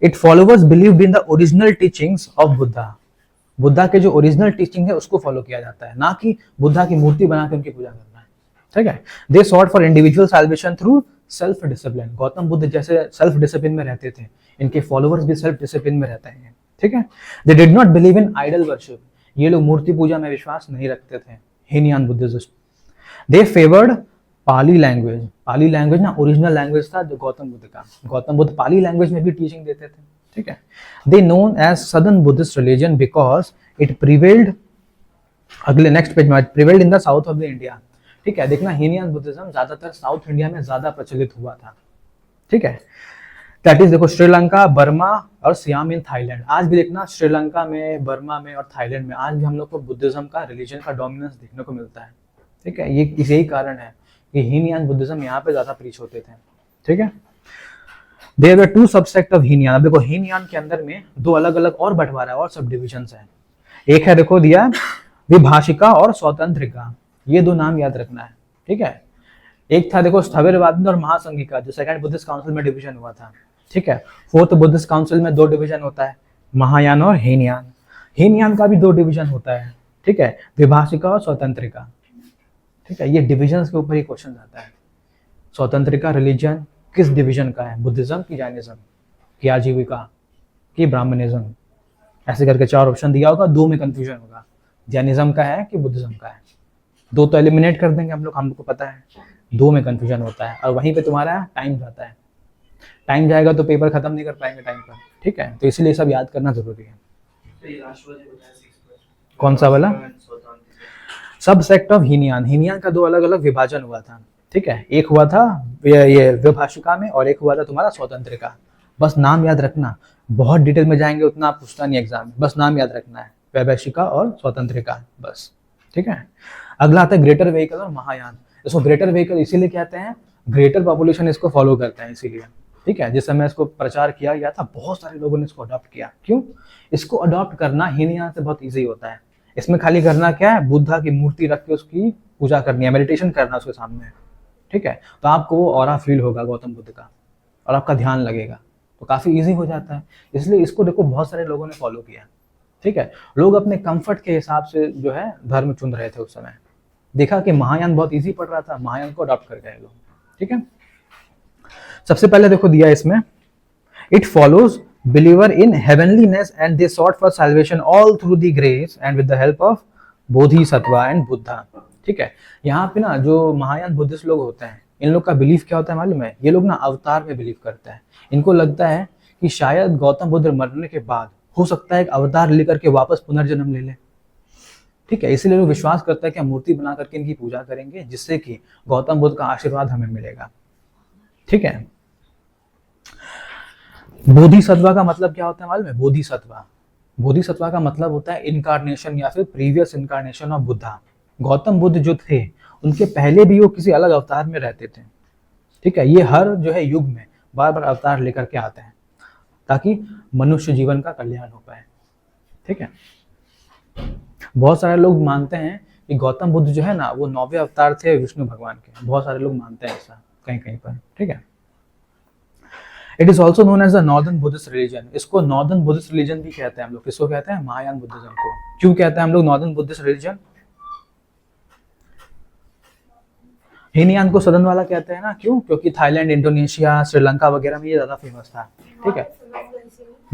it followers believe in the original teachings of Buddha. Buddha के जो ओरिजिनल टीचिंग है उसको फॉलो किया जाता है, ना कि बुद्धा की मूर्ति बना के उनकी पूजा करना है, ठीक है। They sought for individual salvation through self discipline. Gautam Buddha जैसे सेल्फ डिसिप्लिन में रहते थे, इनके फॉलोवर्स भी सेल्फ डिसिप्लिन में रहते हैं, ठीक है। They did not believe in idol worship. ये लोग मूर्ति पूजा में विश्वास नहीं रखते थे, Hinayana Buddhist. They favoured Pali language. Pali language ना ओरिजिनल लैंग्वेज था जो गौतम बुद्ध का। गौतम बुद्ध पाली लैंग्वेज में भी टीचिंग देते थे, ठीक है। They known as southern Buddhist religion because it prevailed, अगले नेक्स्ट पेज में, prevailed in the south of the India, ठीक है। देखना हीनयान बुद्धिज्म ज्यादातर साउथ इंडिया में ज्यादा प्रचलित हुआ था, ठीक है। दैट इज देखो श्रीलंका, बर्मा और सियाम इन थाईलैंड। आज भी देखना श्रीलंका में, बर्मा में और थाईलैंड में आज भी हम लोग को बुद्धिज्म का, रिलीजन का डोमिनेंस देखने को मिलता है, ठीक है। ये यही कारण है कि हीनयान बुद्धिज्म यहाँ पे ज्यादा प्रीच होते थे, ठीक है। There were 2 subsect of Hinayana. अब देखो हीनयान के अंदर में 2 अलग अलग और बंटवारा है और सब डिविजन्स है। एक है देखो दिया विभाषिका और स्वतंत्रिका, ये 2 नाम याद रखना है, ठीक है। एक था देखो स्थविरवादी और महासंघिका, जो सेकंड बुद्धिस्ट काउंसिल में डिवीजन हुआ था, ठीक है। 4th बुद्धिस्ट काउंसिल में 2 डिवीजन होता है, महायान और हीनयान। हीनयान का भी 2 डिवीजन होता है, ठीक है, विभाषिका और स्वतंत्रिका, ठीक है। ये डिविजन्स के ऊपर ही क्वेश्चन आता है। स्वतंत्रिका रिलीजन किस डिवीजन का है? बुद्धिज्म की जैनिज्म की आजीविका की ब्राह्मणिज्म? ऐसे करके 4 ऑप्शन दिया होगा, 2 में कंफ्यूजन होगा, जैनिज्म का है कि बुद्धिज्म का है। 2 तो एलिमिनेट कर देंगे हम लोग को पता है, 2 में कंफ्यूजन होता है, और वहीं पे तुम्हारा टाइम जाता है। टाइम जाएगा तो पेपर खत्म नहीं कर पाएंगे टाइम पर, ठीक है। तो इसलिए सब याद करना जरूरी है। कौन सा वाला? सब सेक्ट ऑफ हीनयान। हीनयान का 2 अलग अलग विभाजन हुआ था, ठीक है। एक हुआ था ये विभाषिका में और एक हुआ था तुम्हारा स्वतंत्रिका। बस नाम याद रखना, बहुत डिटेल में जाएंगे उतना पूछता नहीं एग्जाम में, बस नाम याद रखना है, विभाषिका और स्वतंत्रिका, बस, ठीक है। अगला आता है ग्रेटर व्हीकल और महायान। इसको ग्रेटर व्हीकल इसीलिए कहते हैं, ग्रेटर पॉपुलेशन इसको फॉलो करते हैं इसीलिए, ठीक है। जिस समय इसको प्रचार किया गया था बहुत सारे लोगों ने इसको अडॉप्ट किया। क्यों? इसको अडॉप्ट करना हीनयान से बहुत ईजी होता है। इसमें खाली करना क्या है? बुद्धा की मूर्ति रख के उसकी पूजा करनी है, मेडिटेशन करना उसके सामने, ठीक है। तो आपको वो ऑरा फील होगा गौतम बुद्ध का और आपका ध्यान लगेगा, तो काफी इजी हो जाता है। इसलिए इसको देखो बहुत सारे लोगों ने फॉलो किया, ठीक है। लोग अपने कंफर्ट के हिसाब से जो है धर्म चुन रहे थे उस समय। देखा कि महायान बहुत इजी पड़ रहा था, महायान को अडॉप्ट कर गए लोग, ठीक है। सबसे पहले देखो दिया इसमें, it follows believer in heavenliness and they sought for salvation all through the grace and with the help of bodhisattva and buddha, ठीक है। यहाँ पे ना जो महायान बुद्धिस्ट लोग होते हैं, इन लोग का बिलीफ क्या होता है मालूम है? ये लोग ना अवतार में बिलीव करते हैं। इनको लगता है कि शायद गौतम बुद्ध मरने के बाद हो सकता है एक अवतार लेकर के वापस पुनर्जन्म ले ले, ठीक है। इसीलिए लोग विश्वास करते हैं कि हम मूर्ति बना करके इनकी पूजा करेंगे, जिससे कि गौतम बुद्ध का आशीर्वाद हमें मिलेगा, ठीक है। बोधिसत्वा का मतलब क्या होता है मालूम है? बोधिसत्वा का मतलब होता है इनकारनेशन या फिर previous incarnation of Buddha. Gautam Buddha जो थे उनके पहले भी वो किसी अलग अवतार में रहते थे, ठीक है। ये हर जो है युग में बार बार अवतार लेकर के आते हैं ताकि मनुष्य जीवन का कल्याण हो पाए, ठीक है। बहुत सारे लोग मानते हैं कि गौतम बुद्ध जो है ना वो 9वें अवतार थे विष्णु भगवान के। बहुत सारे लोग मानते हैं ऐसा कहीं कहीं पर, ठीक है। It is also known as the northern Buddhist religion. इसको नॉर्दर्न बुद्धिस्ट रिलीजन भी कहते हैं हम लोग। किसको कहते हैं? महायान बुद्धिज्म को। क्यों कहते हैं हम लोग नॉर्दर्न बुद्धिस्ट रिलीजन? हीनयान को सदन वाला कहते हैं ना, क्यों? क्योंकि थाईलैंड, इंडोनेशिया, श्रीलंका वगैरह में ये ज्यादा फेमस था, ठीक है।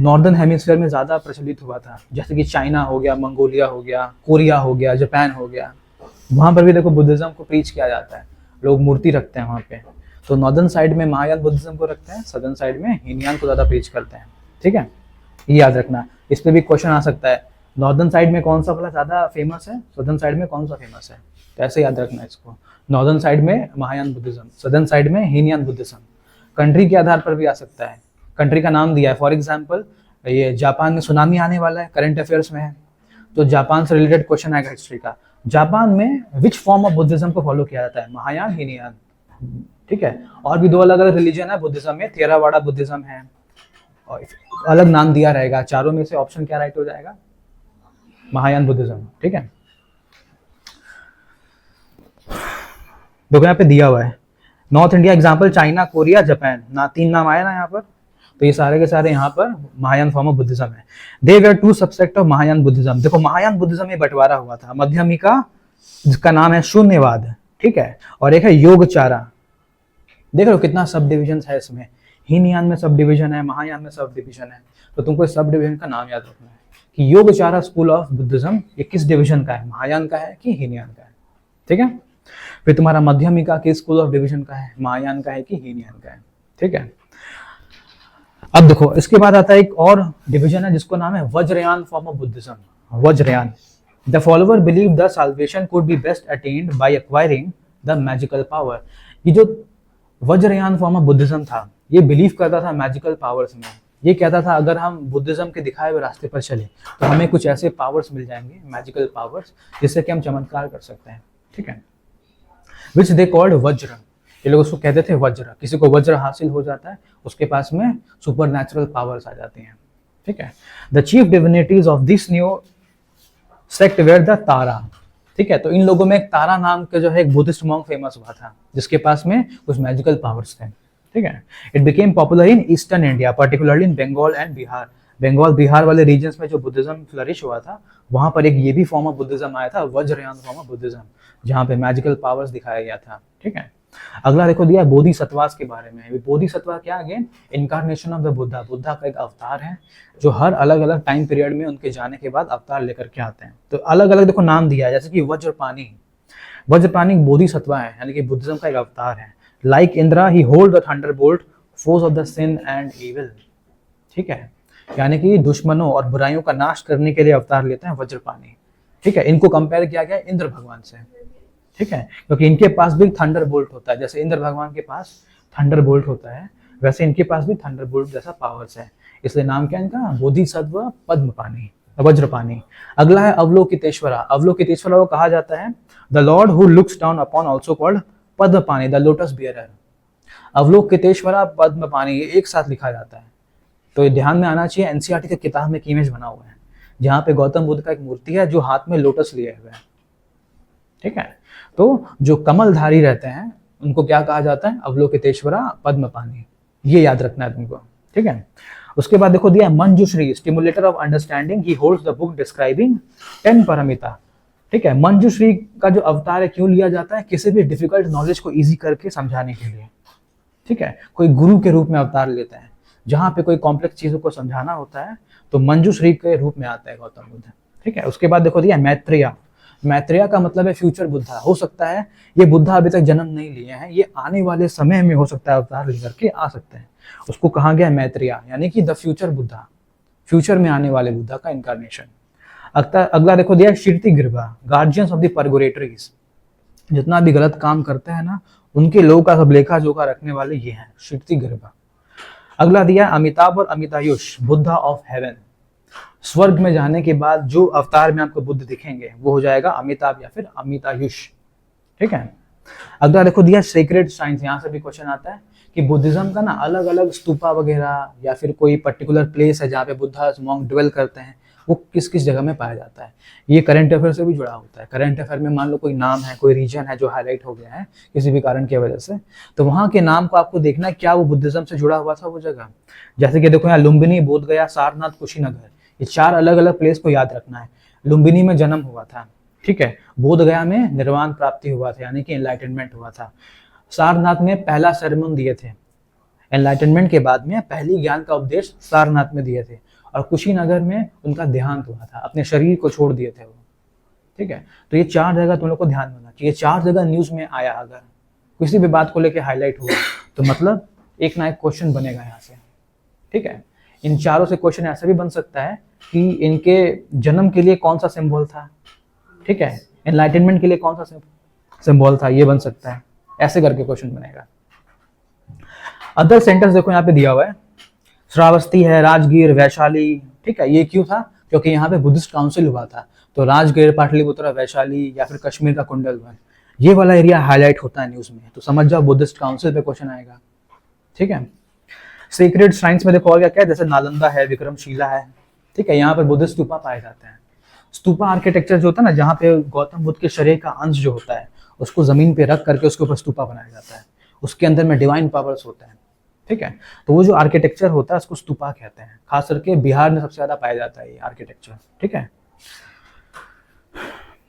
नॉर्दर्न हेमिस्फीयर में ज़्यादा प्रचलित हुआ था, जैसे कि चाइना हो गया, मंगोलिया हो गया, कोरिया हो गया, जापान हो गया, वहाँ पर भी देखो बुद्धिज़्म को प्रीच किया जाता है, लोग मूर्ति रखते हैं वहाँ पे। तो नॉर्दर्न साइड में महायान बुद्धिज़्म को रखते हैं, सदर्न साइड में हीनयान को ज़्यादा प्रीच करते हैं। ठीक है, ये याद रखना। इस पर भी क्वेश्चन आ सकता है, नॉर्दर्न साइड में कौन सा वाला ज़्यादा फेमस है, सदर्न साइड में कौन सा फेमस है, तो ऐसे याद रखना इसको। नॉर्दर्न साइड में महायान बुद्धिज़्म, सदर्न साइड में हीनयान बुद्धिज़्म। कंट्री के आधार पर भी आ सकता है, कंट्री का नाम दिया है, फॉर एग्जाम्पल ये जापान में सुनामी आने वाला है, करंट अफेयर्स में है, तो जापान से रिलेटेड क्वेश्चन आएगा हिस्ट्री का। जापान में विच फॉर्म ऑफ बुद्धिज्म को फॉलो किया जाता है, महायान, हीनयान। ठीक है, और भी दो अलग अलग रिलीजन है बुद्धिज्म में, थेरावाड़ा बुद्धिज्म है, और अलग नाम दिया रहेगा। चारों में से ऑप्शन क्या राइट हो जाएगा, महायान बुद्धिज्म। ठीक है, देखो यहाँ पे दिया हुआ है north India example, China, Korea, Japan, ना 3 नाम आया ना यहाँ पर, तो ये सारे के सारे यहाँ पर महायान फॉर्म ऑफ बुद्धिज्म है। दे वर 2 सबसेक्ट ऑफ महायान बुद्धिज्म। देखो महायान बुद्धिज्म में बंटवारा हुआ था, मध्यमिका जिसका नाम है शून्यवाद, ठीक है, और एक है योगचारा। देख रहे हो कितना सब डिविजन है इसमें, हीनयान में सब डिविजन है, महायान में सब डिविजन है, तो तुमको इस सब डिविजन का नाम याद रखना है कि योगचारा स्कूल ऑफ बुद्धिज्म ये किस डिविजन का है, महायान का है कि हीनयान का है। ठीक है, फिर तुम्हारा मध्यमिका किस स्कूल ऑफ डिविजन का है, महायान का है कि हीनयान का है। ठीक है, अब देखो इसके बाद आता है एक और डिवीजन है जिसको नाम है Vajrayana form of Buddhism. Vajrayana, the follower believe the salvation could be best attained by acquiring the magical power. ये जो वज्रयान फॉर्म ऑफ बुद्धिज्म था, ये बिलीव करता था मैजिकल पावर्स में। ये कहता था अगर हम बुद्धिज्म के दिखाए हुए रास्ते पर चले तो हमें कुछ ऐसे पावर्स मिल जाएंगे, मैजिकल पावर्स, जिससे कि हम चमत्कार कर सकते हैं। ठीक है, विच दे कॉल्ड वज्र, ये लोग उसको कहते थे वज्र। किसी को वज्र हासिल हो जाता है, उसके पास में सुपर नेचुरल पावर्स आ जाती हैं। ठीक है, the chief divinities of this new sect were the Tara. ठीक है, तो इन लोगों में एक तारा नाम के जो है एक बुद्धिस्ट मॉन्क फेमस हुआ था, जिसके पास में कुछ मैजिकल पावर्स थे। ठीक है, it became popular in eastern India, particularly in Bengal and Bihar. Bengal Bihar वाले रीजन्स में जो बुद्धिज्म फ्लरिश हुआ था, वहां पर एक ये भी फॉर्म ऑफ बुद्धिज्म आया था, वज्रयान फॉर्म ऑफ बुद्धिज्म, जहाँ पे मैजिकल पावर्स दिखाया गया था। ठीक है, अगला देखो दिया बोधिसत्वास के बारे में। बोधिसत्वा क्या, again incarnation of the Buddha, Buddha का एक अवतार है जो हर अलग अलग टाइम पीरियड में उनके जाने के बाद अवतार लेकर के आते हैं। तो अलग अलग देखो नाम दिया है, जैसे कि वज्रपाणी, वज्रपाणी बोधिसत्वा है, यानी कि बुद्धिज्म का एक अवतार है। Like Indra he hold the thunderbolt, force of the sin and evil. ठीक है, यानी कि दुश्मनों और बुराइयों का नाश करने के लिए अवतार लेते हैं वज्रपाणी। ठीक है, इनको कंपेयर किया गया इंद्र भगवान से। ठीक है, क्योंकि इनके पास भी थंडर बोल्ट होता है, जैसे इंद्र भगवान के पास थंडर बोल्ट होता है, वैसे इनके पास भी थंडर बोल्ट जैसा पावर्स है, इसलिए नाम क्या है इनका, बोधिसत्व पद्मपाणी, वज्रपाणी। अगला है अवलोकितेश्वरा। अवलोकितेश्वरा को कहा जाता है the lord who looks down upon, also called Padmapani, the lotus bearer. Avalokiteshvara Padmapani ये एक साथ लिखा जाता है, तो ध्यान में आना चाहिए। एनसीईआरटी की किताब में एक इमेज बना हुआ है जहाँ पे गौतम बुद्ध का एक मूर्ति है जो हाथ में लोटस लिए हुए है। ठीक है, तो जो कमलधारी रहते हैं उनको क्या कहा जाता है, अवलोकितेश्वरा पद्मपाणी, ये याद रखना है तुमको। ठीक है, उसके बाद देखो दिया Manjushri, stimulator of understanding, he holds the book describing 10 Paramita. ठीक है, मंजुश्री का जो अवतार है क्यों लिया जाता है, किसी भी डिफिकल्ट नॉलेज को इजी करके समझाने के लिए। ठीक है, कोई गुरु के रूप में अवतार लेते हैं, जहाँ पे कोई कॉम्प्लेक्स चीजों को समझाना होता है तो मंजुश्री के रूप में आता है गौतम बुद्ध। ठीक है, उसके बाद देखो दिया मैत्रेया। मैत्रेया का मतलब है फ्यूचर बुद्धा। हो सकता है ये बुद्धा अभी तक जन्म नहीं लिए हैं, ये आने वाले समय में हो सकता है अवतार लेकर के आ सकते हैं, उसको कहा गया मैत्रेया, यानी कि द फ्यूचर बुद्धा, फ्यूचर में आने वाले बुद्धा का इनकारनेशन। अगला देखो दिया शीर्तिगिरवा, गार्जियंस ऑफ द परगोरेटरीज। जितना भी गलत काम करते हैं ना, उनके लोगों का सब लेखा जोखा रखने वाले ये हैं, शीर्तिगिरवा। अगला दिया अमिताभ और अमितायुष, बुद्धा ऑफ हेवन। स्वर्ग में जाने के बाद जो अवतार में आपको बुद्ध दिखेंगे वो हो जाएगा अमिताभ या फिर अमितायुष। ठीक है, अगला देखो दिया सेक्रेड साइंस। यहाँ से भी क्वेश्चन आता है कि बुद्धिज्म का ना अलग अलग स्तूपा वगैरह या फिर कोई पर्टिकुलर प्लेस है जहाँ पे बुद्धा मॉन्क ड्वेल करते हैं, वो किस किस जगह में पाया जाता है। ये करंट अफेयर से भी जुड़ा होता है। करंट अफेयर में मान लो कोई नाम है, कोई रीजन है जो हाईलाइट हो गया है किसी भी कारण की वजह से, तो वहाँ के नाम को आपको देखना है क्या वो बुद्धिज्म से जुड़ा हुआ था वो जगह। जैसे कि देखो यहाँ लुम्बिनी, बोधगया, सारनाथ, कुशीनगर, ये 4 अलग अलग प्लेस को याद रखना है। लुम्बिनी में जन्म हुआ था, ठीक है, बोधगया में निर्वाण प्राप्ति हुआ था यानी कि एनलाइटनमेंट हुआ था, सारनाथ में पहला सेरेमन दिए थे, एनलाइटनमेंट के बाद में पहली ज्ञान का उपदेश सारनाथ में दिए थे, और कुशीनगर में उनका देहांत हुआ था, अपने शरीर को छोड़ दिए थे वो। ठीक है, तो ये 4 जगह तुम लोग को ध्यान में होना चाहिए। 4 जगह न्यूज में आया, अगर किसी भी बात को लेके हाईलाइट हुआ तो मतलब एक ना एक क्वेश्चन बनेगा यहाँ से। ठीक है, इन चारों से क्वेश्चन ऐसा भी बन सकता है कि इनके जन्म के लिए कौन सा सिंबल था, ठीक है, एनलाइटनमेंट के लिए कौन सा सिंबल था, ये बन सकता है। ऐसे करके क्वेश्चन बनेगा। अदर सेंटर्स देखो यहाँ पे दिया हुआ है, श्रावस्ती है, राजगीर, वैशाली। ठीक है, ये क्यों था? क्योंकि यहाँ पे बुद्धिस्ट काउंसिल हुआ था, तो राजगीर, पाटलिपुत्र, वैशाली या फिर कश्मीर का कुंडलवन, ये वाला एरिया हाईलाइट होता है न्यूज में, तो समझ जाओ बुद्धिस्ट काउंसिल पे क्वेश्चन आएगा। ठीक है, सीक्रेट साइंस में देखो और क्या क्या है, जैसे नालंदा है, विक्रमशिला है। ठीक है, यहाँ पर बुद्धिस्ट स्तूपा पाए जाते हैं। स्तूपा आर्किटेक्चर जो होता है ना, जहाँ पे गौतम बुद्ध के शरीर का अंश जो होता है उसको जमीन पे रख करके उसके ऊपर स्तूपा बनाया जाता है, उसके अंदर में डिवाइन पावर्स होते हैं। ठीक है, तो वो जो आर्किटेक्चर होता है उसको स्तूपा कहते हैं। खास करके बिहार में सबसे ज्यादा पाया जाता है ये आर्किटेक्चर। ठीक है,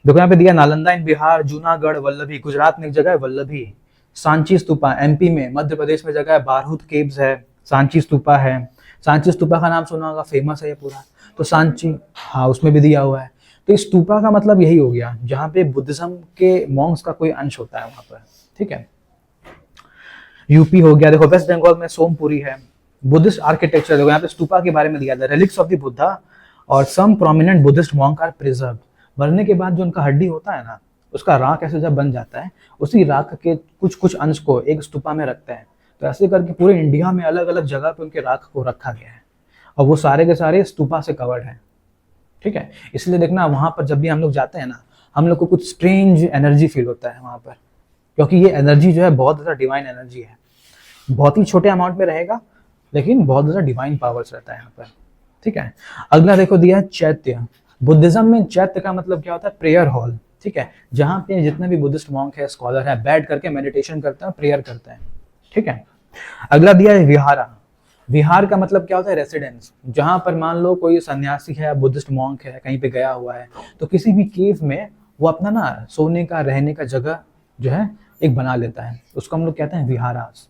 देखो यहाँ पे दिया नालंदा इन बिहार, जूनागढ़, वल्लभी, गुजरात में एक जगह है वल्लभी, सांची स्तूपा एमपी में, मध्य प्रदेश में जगह है बारहूत केव्स है, सांची स्तूपा है। सांची स्तूपा का नाम सुना होगा, फेमस है ये पूरा, तो सांची, हाँ उसमें भी दिया हुआ है। तो इस स्तूपा का मतलब यही हो गया जहाँ पे बुद्धिज्म के मॉन्क्स का कोई अंश होता है वहां पर। ठीक है, यूपी हो गया, देखो वेस्ट बंगाल में सोमपुरी है। बुद्धिस्ट आर्किटेक्चर देखो यहाँ पे स्तूपा के बारे में दिया था, रिलिक्स ऑफ द बुद्धा और some prominent Buddhist monk are preserve. मरने के बाद जो उनका हड्डी होता है ना, उसका राख ऐसे जब बन जाता है, उसी राख के कुछ कुछ अंश को एक स्तूपा में रखते हैं। तो ऐसे करके पूरे इंडिया में अलग अलग जगह पे उनके राख को रखा गया है और वो सारे के सारे स्तूपा से कवर्ड है। ठीक है, इसलिए देखना वहां पर जब भी हम लोग जाते हैं ना, हम लोग को कुछ स्ट्रेंज एनर्जी फील होता है वहां पर, क्योंकि ये एनर्जी जो है बहुत ज्यादा डिवाइन एनर्जी है। बहुत ही छोटे अमाउंट में रहेगा लेकिन बहुत ज्यादा डिवाइन पावर्स रहता है यहाँ पर। ठीक है, अगला देखो दिया है चैत्य। बुद्धिज्म में चैत्य का मतलब क्या होता है? Prayer hall. ठीक है, जहाँ पे जितने भी बुद्धिस्ट मॉन्क है, स्कॉलर है, बैठ करके मेडिटेशन करते हैं, प्रेयर करते हैं। ठीक है, अगला दिया है विहारा। विहार का मतलब क्या होता है? रेसिडेंस। जहां पर मान लो कोई सन्यासी है, बुद्धिस्ट मॉन्क है, कहीं पे गया हुआ है, तो किसी भी केव में वो अपना ना सोने का, रहने का जगह जो है एक बना लेता है, उसको हम लोग कहते हैं विहारास।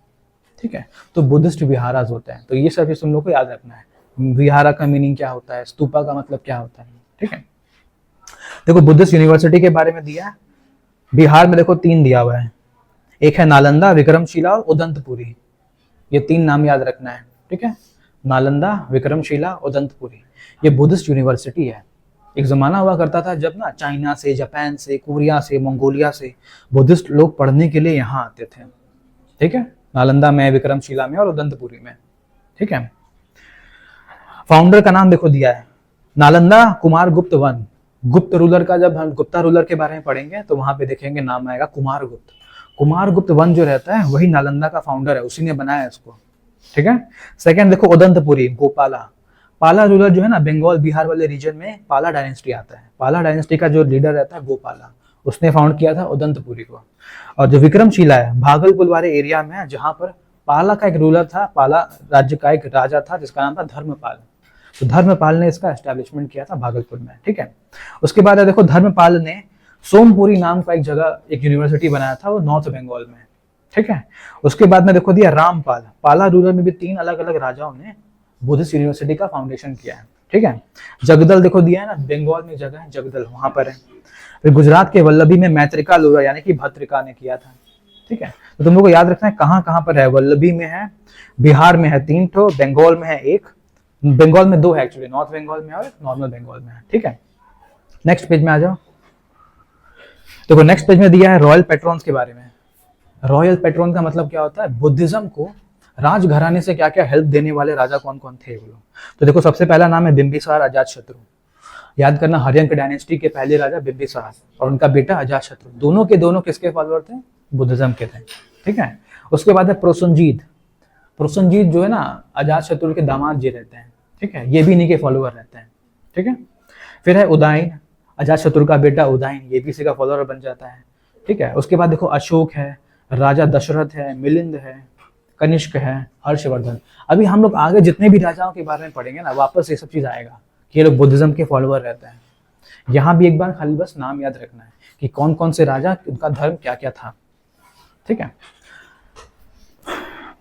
ठीक है, तो बुद्धिस्ट विहारास होते हैं। तो ये सब तुम लोग को याद रखना है। विहारा का मीनिंग क्या होता है, स्तूपा का मतलब क्या होता है। ठीक है, देखो बुद्धिस्ट यूनिवर्सिटी के बारे में दिया है। बिहार में देखो 3 दिया हुआ है, एक है नालंदा, विक्रमशिला और उदंतपुरी। ये 3 नाम याद रखना है। ठीक है, नालंदा, विक्रमशिला, उदंतपुरी, ये बुद्धिस्ट यूनिवर्सिटी है। एक जमाना हुआ करता था जब ना चाइना से, जापान से, कोरिया से, मंगोलिया से बुद्धिस्ट लोग पढ़ने के लिए यहाँ आते थे। ठीक है, नालंदा में, विक्रमशिला में और उदंतपुरी में। ठीक है, फाउंडर का नाम देखो दिया है, नालंदा कुमार गुप्त वन। गुप्त रूलर का जब हम गुप्ता रूलर के बारे में पढ़ेंगे तो वहां पे देखेंगे नाम आएगा कुमार गुप्त। कुमार गुप्त वन जो रहता है वही नालंदा का फाउंडर है, उसी ने बनाया इसको। ठीक है, सेकंड देखो उदंतपुरी, गोपाला। पाला रूलर जो है ना, बंगाल बिहार वाले रीजन में पाला डायनेस्टी आता है। पाला डायनेस्टी का जो लीडर रहता है गोपाला, उसने फाउंड किया था उदंतपुरी को। और जो विक्रमशिला है भागलपुर वाले एरिया में है, जहां पर पाला का एक रूलर था, पाला राज्य का एक राजा था जिसका नाम था धर्मपाल। तो धर्मपाल ने इसका एस्टेब्लिशमेंट किया था भागलपुर में। ठीक है, उसके बाद देखो धर्मपाल ने सोमपुरी नाम का एक जगह, एक यूनिवर्सिटी बनाया था, वो नॉर्थ बंगाल में। ठीक है, उसके बाद में देखो दिया रामपाल। पाला रूलर में भी 3 अलग अलग राजाओं ने बुद्धिस्ट यूनिवर्सिटी का फाउंडेशन किया है। ठीक है, जगदल देखो दिया है ना, बंगाल में जगह है जगदल, वहां पर है। फिर गुजरात के वल्लभी में मैत्रिका रूलर यानी कि भद्रिका ने किया था। ठीक है, तो तुम लोग को याद रखना है कहाँ कहाँ पर है। वल्लभी में है, बिहार में है 3 ठो, बंगाल में है 1, बंगाल में 2 है एक्चुअली, नॉर्थ बंगाल में और नॉर्मल बंगाल में है। ठीक है, नेक्स्ट पेज में आ जाओ। देखो नेक्स्ट पेज में दिया है रॉयल पेट्रॉन्स के बारे में। रॉयल पेट्रॉन का मतलब क्या होता है? बुद्धिज्म को राजघराने से क्या क्या हेल्प देने वाले राजा कौन कौन थे वो लोग। तो देखो सबसे पहला नाम है बिंबिसार अजातशत्रु। याद करना, हर्यंक डायनेस्टी के पहले राजा बिंबिसार और उनका बेटा अजातशत्रु, दोनों के दोनों किसके फॉलोअर थे? बुद्धिज्म के थे। ठीक है, उसके बाद है प्रोसनजीत। प्रोसनजीत जो है ना अजातशत्रु के दामाद जी रहते हैं। ठीक है, ये भी इन्हीं के फॉलोअर रहते हैं। ठीक है, फिर है उदयन, अजातशत्रु का बेटा उदयन, ये भी इसी का फॉलोअर बन जाता है। ठीक है, उसके बाद देखो अशोक है, राजा दशरथ है, मिलिंद है, कनिष्क है, हर्षवर्धन। अभी हम लोग आगे जितने भी राजाओं के बारे में पढ़ेंगे ना, वापस ये सब चीज आएगा कि ये लोग बुद्धिज्म के फॉलोअर रहते हैं। यहाँ भी एक बार खाली बस नाम याद रखना है कि कौन कौन से राजा, उनका धर्म क्या क्या था। ठीक है,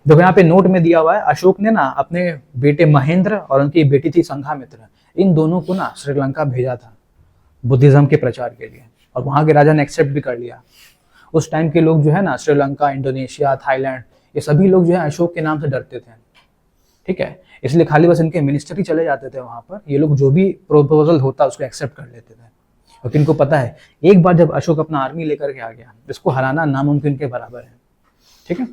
देखो यहाँ पे नोट में दिया हुआ है, अशोक ने ना अपने बेटे महेंद्र और उनकी बेटी थी संघामित्र, इन दोनों को ना श्रीलंका भेजा था बुद्धिज्म के प्रचार के लिए, और वहां के राजा ने एक्सेप्ट भी कर लिया। उस टाइम के लोग जो है ना, श्रीलंका, इंडोनेशिया, थाईलैंड, ये सभी लोग जो है अशोक के नाम से डरते थे, ठीक है, इसलिए खाली बस इनके मिनिस्टर ही चले जाते थे वहां पर, ये लोग जो भी प्रपोजल होता उसको एक्सेप्ट कर लेते थे। क्योंकि इनको पता है एक बार जब अशोक अपना आर्मी लेकर के आ गया, इसको हराना नामुमकिन के बराबर है, ठीक है।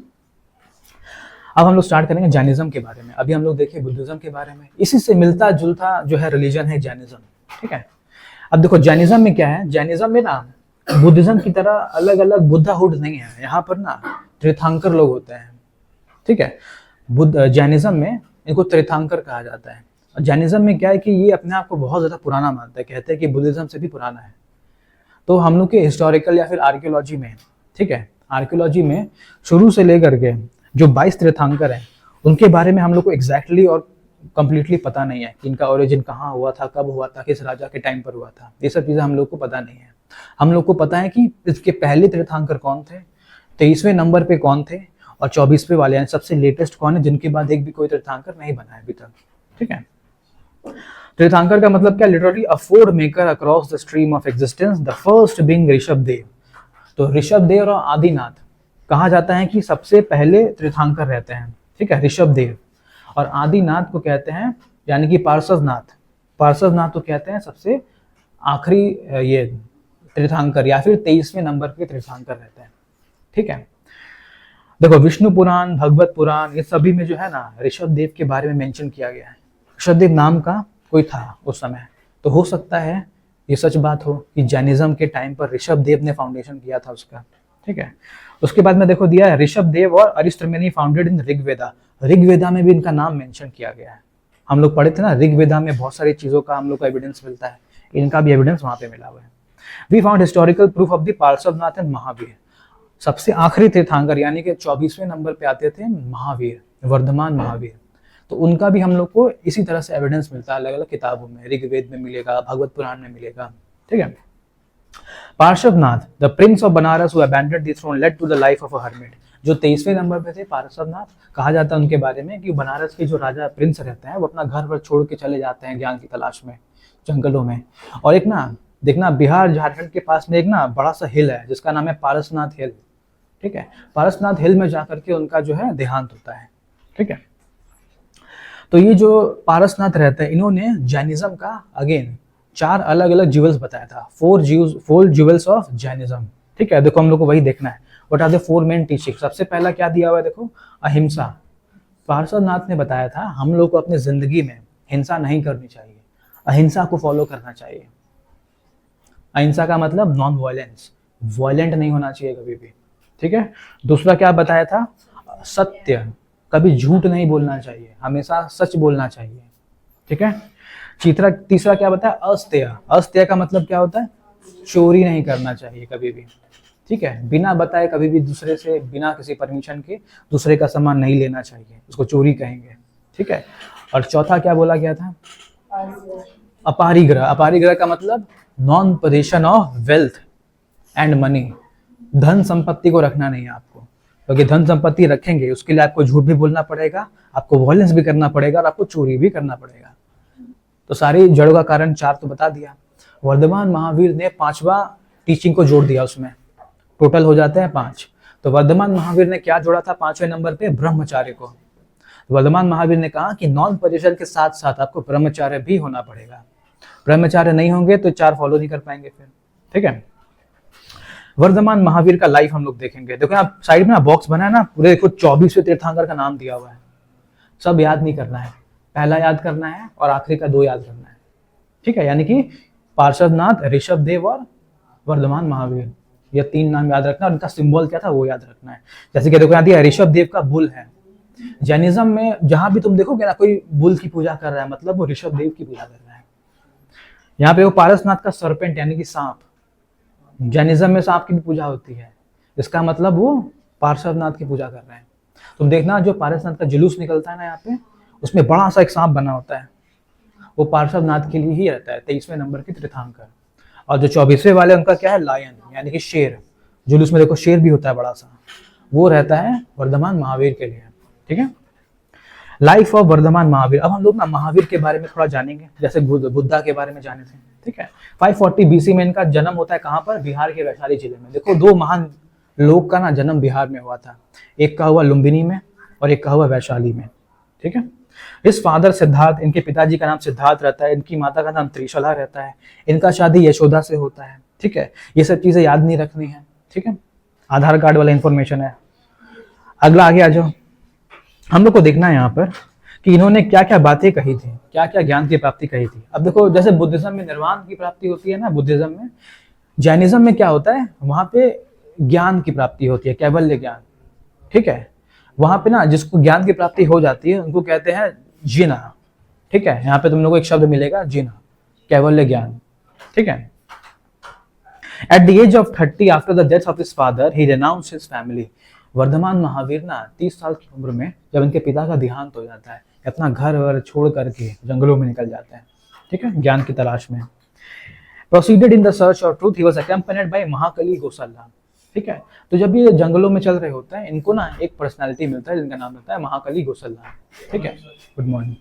अब हम लोग स्टार्ट करेंगे जैनिज्म के बारे में। अभी हम लोग देखें बुद्धिज्म के बारे में, इसी से मिलता जुलता जो है रिलीजन है जैनिज्म, ठीक है। अब देखो जैनिज्म में क्या है, जैनिज्म में ना बुद्धिज्म की तरह अलग अलग बुद्धाहुड नहीं है, यहाँ पर ना तीर्थंकर लोग होते हैं, ठीक है। बुद्ध जैनिज्म में इनको तीर्थंकर कहा जाता है। और जैनिज्म में क्या है कि ये अपने आप को बहुत ज्यादा पुराना मानता है, कहते हैं कि बुद्धिज्म से भी पुराना है। तो हम लोग के हिस्टोरिकल या फिर आर्कियोलॉजी में, ठीक है, आर्कियोलॉजी में शुरू से लेकर के जो 22 तीर्थंकर हैं उनके बारे में हम लोग को एग्जैक्टली और कंप्लीटली पता नहीं है कि इनका ओरिजिन कहाँ हुआ था, कब हुआ था, किस राजा के टाइम पर हुआ था, ये सब चीज़ें हम लोग को पता नहीं है। हम लोग को पता है कि इसके पहले तीर्थंकर कौन थे, 23वें नंबर पे कौन थे, और 24वें वाले यानी सबसे लेटेस्ट कौन है, जिनके बाद एक भी कोई तीर्थंकर नहीं बना है अभी तक, ठीक है। तीर्थंकर का मतलब क्या, literally a Ford maker across the stream of existence, the first being Rishabhdev. तो ऋषभदेव और आदिनाथ कहा जाता है कि सबसे पहले तीर्थंकर रहते हैं, ठीक है, ऋषभदेव। और आदिनाथ को कहते हैं यानी कि पार्श्वनाथ, पार्श्वनाथ को कहते हैं सबसे आखिरी ये तीर्थंकर या फिर 23वें नंबर के तीर्थंकर रहते हैं, ठीक है। देखो विष्णु पुराण, भगवत पुराण, ये सभी में जो है ना ऋषभदेव के बारे में मेंशन किया गया है। ऋषभदेव नाम का कोई था उस समय, तो हो सकता है ये सच बात हो कि जैनिज्म के टाइम पर ऋषभदेव ने फाउंडेशन किया था उसका, ठीक है। उसके बाद में देखो दिया है ऋषभदेव और अरिस्टोमेनी फाउंडेड इन ऋग्वेदा। ऋग्वेदा में भी इनका नाम मेंशन किया गया है। हम लोग पढ़े थे ना ऋग्वेदा में बहुत सारी चीजों का हम लोग को एविडेंस मिलता है, इनका भी एविडेंस वहां पे मिला हुआ है। We found historical proof of the Parshvanath and Mahavir. सबसे आखिरी तीर्थंकर यानी कि 24वें नंबर पे आते थे महावीर, वर्धमान महावीर, तो उनका भी हम लोग को इसी तरह से एविडेंस मिलता है अलग अलग किताबों में, ऋग्वेद में मिलेगा, भगवत पुराण में मिलेगा, ठीक है। Parshvanath, the prince of Banaras who abandoned the throne led to the life of a hermit. जो 23वें नंबर पे थे पार्श्वनाथ, कहा जाता है उनके बारे में कि बनारस के जो राजा प्रिंस रहते हैं वो अपना घर पर छोड़ के चले जाते हैं ज्ञान की तलाश में जंगलों में। और एक ना देखना बिहार झारखंड के पास में एक ना बड़ा सा हिल है जिसका नाम है पारसनाथ हिल, ठीक है। पारसनाथ हिल में जाकर के उनका जो है देहांत होता है, ठीक है। तो ये जो पारसनाथ रहते हैं इन्होंने जैनिज्म का अगेन 4 अलग अलग ज्यूल्स बताया था, 4 ज्यूल्स ऑफ जैनिज्म, ठीक है। देखो हम लोग को वही देखना है, what are the 4 main teaching. सबसे पहला क्या दिया हुआ है, देखो अहिंसा। पार्श्वनाथ ने बताया था हम लोग को अपनी जिंदगी में हिंसा नहीं करनी चाहिए, अहिंसा को फॉलो करना चाहिए। अहिंसा का मतलब नॉन वायलेंस, वायलेंट नहीं होना चाहिए कभी भी, ठीक है। दूसरा क्या बताया था, सत्य, कभी झूठ नहीं बोलना चाहिए, हमेशा सच बोलना चाहिए, ठीक है। तीसरा क्या बताया, अस्तेय। अस्तेय का मतलब क्या होता है, चोरी नहीं करना चाहिए कभी भी, ठीक है। बिना बताए कभी भी दूसरे से, बिना किसी परमिशन के दूसरे का सामान नहीं लेना चाहिए, उसको चोरी कहेंगे, ठीक है। और चौथा क्या बोला गया था, अपरिग्रह। अपरिग्रह का मतलब non possession of wealth and money, धन संपत्ति को रखना नहीं है आपको, क्योंकि धन संपत्ति रखेंगे उसके लिए आपको झूठ भी बोलना पड़ेगा, आपको वायलेंस भी करना पड़ेगा और आपको चोरी भी करना पड़ेगा। तो सारी जड़ों का कारण 4 तो बता दिया। वर्धमान महावीर ने 5वां टीचिंग को जोड़ दिया, उसमें टोटल हो जाते हैं 5। तो वर्धमान महावीर ने क्या जोड़ा था 5वें नंबर पे, ब्रह्मचार्य को। वर्धमान महावीर ने कहा कि नॉन पोजेशन के साथ साथ आपको ब्रह्मचार्य भी होना पड़ेगा, ब्रह्मचार्य नहीं होंगे तो 4 फॉलो नहीं कर पाएंगे फिर, ठीक है। वर्धमान महावीर का लाइफ हम लोग देखेंगे। देखो आप साइड में ना बॉक्स बना है ना, पूरे देखो 24वें तीर्थंकर का नाम दिया हुआ है। सब याद नहीं करना है, पहला याद करना है और आखिरी का 2 याद करना है, ठीक है। यानी कि पार्श्वनाथ, ऋषभदेव और वर्धमान महावीर, ये 3 नाम याद रखना और इनका सिंबल क्या था वो याद रखना है। जैसे कि देखो यहाँ दिया ऋषभदेव का बुल है। जैनिज्म में जहां भी तुम देखोगे ना कोई बुल की पूजा कर रहा है मतलब वो ऋषभदेव की पूजा कर रहा है। यहाँ पे वो पारसनाथ का सर्पेंट यानी कि सांप, जैनिज्म में सांप की भी पूजा होती है, इसका मतलब वो पार्श्वनाथ की पूजा कर रहे हैं। तुम देखना जो पारसनाथ का जुलूस निकलता है ना यहाँ पे, उसमें बड़ा सा एक सांप बना होता है, वो पार्श्वनाथ के लिए ही रहता है, 23वें नंबर के तीर्थंकर। और जो 24वें वाले उनका क्या है, लायन यानी कि शेर। जुलूस में देखो शेर भी होता है बड़ा सा, वो रहता है वर्धमान महावीर के लिए, ठीक है। Life of Vardhaman Mahavir. अब हम लोग ना महावीर के बारे में थोड़ा जानेंगे, जैसे बुद्धा के बारे में जाने थे, ठीक है। 540 BC में इनका जन्म होता है कहाँ पर? बिहार के वैशाली जिले में। देखो, दो महान लोग का ना जन्म बिहार में हुआ था, एक का हुआ लुम्बिनी में और एक का हुआ वैशाली में, ठीक है। इस फादर सिद्धार्थ, इनके पिताजी का नाम सिद्धार्थ रहता है, इनकी माता का नाम त्रिशला रहता है, इनका शादी यशोदा से होता है, ठीक है। ये सब चीजें याद नहीं रखनी है, ठीक है, आधार कार्ड वाला इंफॉर्मेशन है। अगला आगे आ जाओ। हम लोग को देखना है यहाँ पर कि इन्होंने क्या क्या बातें कही थी, क्या क्या ज्ञान की प्राप्ति कही थी। अब देखो, जैसे बुद्धिज्म में निर्वाण की प्राप्ति होती है ना, बुद्धिज्म में, जैनिज्म में क्या होता है, वहां पे ज्ञान की प्राप्ति होती है, कैवल्य ज्ञान, ठीक है। वहां पे ना जिसको ज्ञान की प्राप्ति हो जाती है उनको कहते हैं जिना, ठीक है। यहाँ पे तुम लोगों को एक शब्द मिलेगा जिना, कैवल्य ज्ञान, ठीक है। At the age of 30 after the death of his father, he renounced his family. Varthaman Mahavir ना 30 साल की उम्र में जब इनके पिता का देहांत हो जाता है, अपना घर वर छोड़ करके जंगलों में निकल जाते हैं, ठीक है, ज्ञान की तलाश में। Proceeded in the search of truth, he was accompanied by महाकली गोसल्ला, ठीक है। तो जब ये जंगलों में चल रहे होते हैं, इनको ना एक पर्सनालिटी मिलता है जिनका नाम होता है महाकली गोसल्ला, ठीक है। Good morning.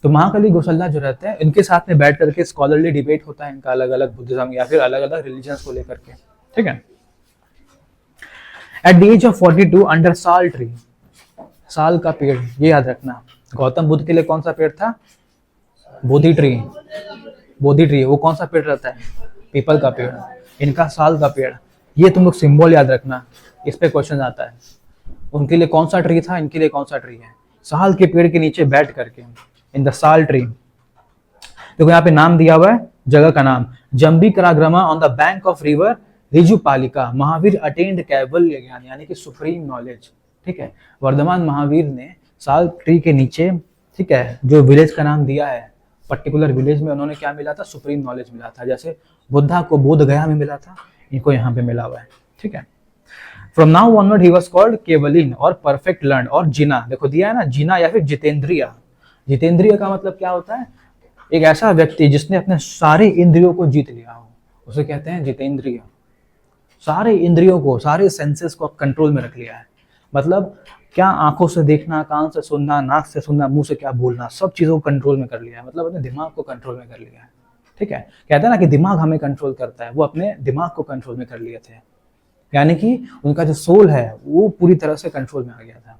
तो महाकली गोसल्ला जो रहते हैं, इनके साथ में बैठ करके स्कॉलरली डिबेट होता है इनका, अलग अलग बुद्धिज्म या फिर अलग अलग रिलीजन्स को लेकर के, ठीक है। At the age of 42 under sal tree, साल का पेड़, ये याद रखना। गौतम बुद्ध के लिए कौन सा पेड़ था? बोधि ट्री, बोधि ट्री। वो कौन सा पेड़ रहता है? पीपल का पेड़। इनका साल का पेड़। ये तुम लोग सिंबल याद रखना, इस पे क्वेश्चन आता है। उनके लिए कौन सा ट्री था, इनके लिए कौन सा ट्री है? साल के पेड़ के नीचे बैठ करके, इन द साल ट्री। देखो यहाँ पे नाम दिया हुआ है, जगह का नाम Jambi Karagrama on the bank of river Rijupalika. Mahavir attend कैवल्य ज्ञान, यानी कि सुप्रीम नॉलेज, ठीक है। वर्धमान महावीर ने साल ट्री के नीचे, ठीक है, जो विलेज का नाम दिया है, पर्टिकुलर विलेज में उन्होंने क्या मिला था? सुप्रीम नॉलेज मिला था। जैसे बुद्धा को बोध गया में मिला था, इनको यहाँ पे मिला हुआ है, ठीक है। From now onward he was called kaolin और परफेक्ट लर्न और जिना। देखो दिया है ना, जिना या फिर जितेंद्रिय। जितेंद्रिय का मतलब क्या होता है? एक ऐसा व्यक्ति जिसने अपने सारे इंद्रियों को जीत लिया हो, उसे कहते हैं जितेंद्रिय। सारे इंद्रियों को, सारे सेंसेस को कंट्रोल में रख लिया है। मतलब क्या? आंखों से देखना, कान से सुनना, नाक से सुनना, मुंह से क्या बोलना, सब चीजों को कंट्रोल में कर लिया है। मतलब अपने दिमाग को कंट्रोल में कर लिया है, ठीक है। कहते हैं ना कि दिमाग हमें कंट्रोल करता है, वो अपने दिमाग को कंट्रोल में कर लिए थे। यानी कि उनका जो सोल है वो पूरी तरह से कंट्रोल में आ गया था।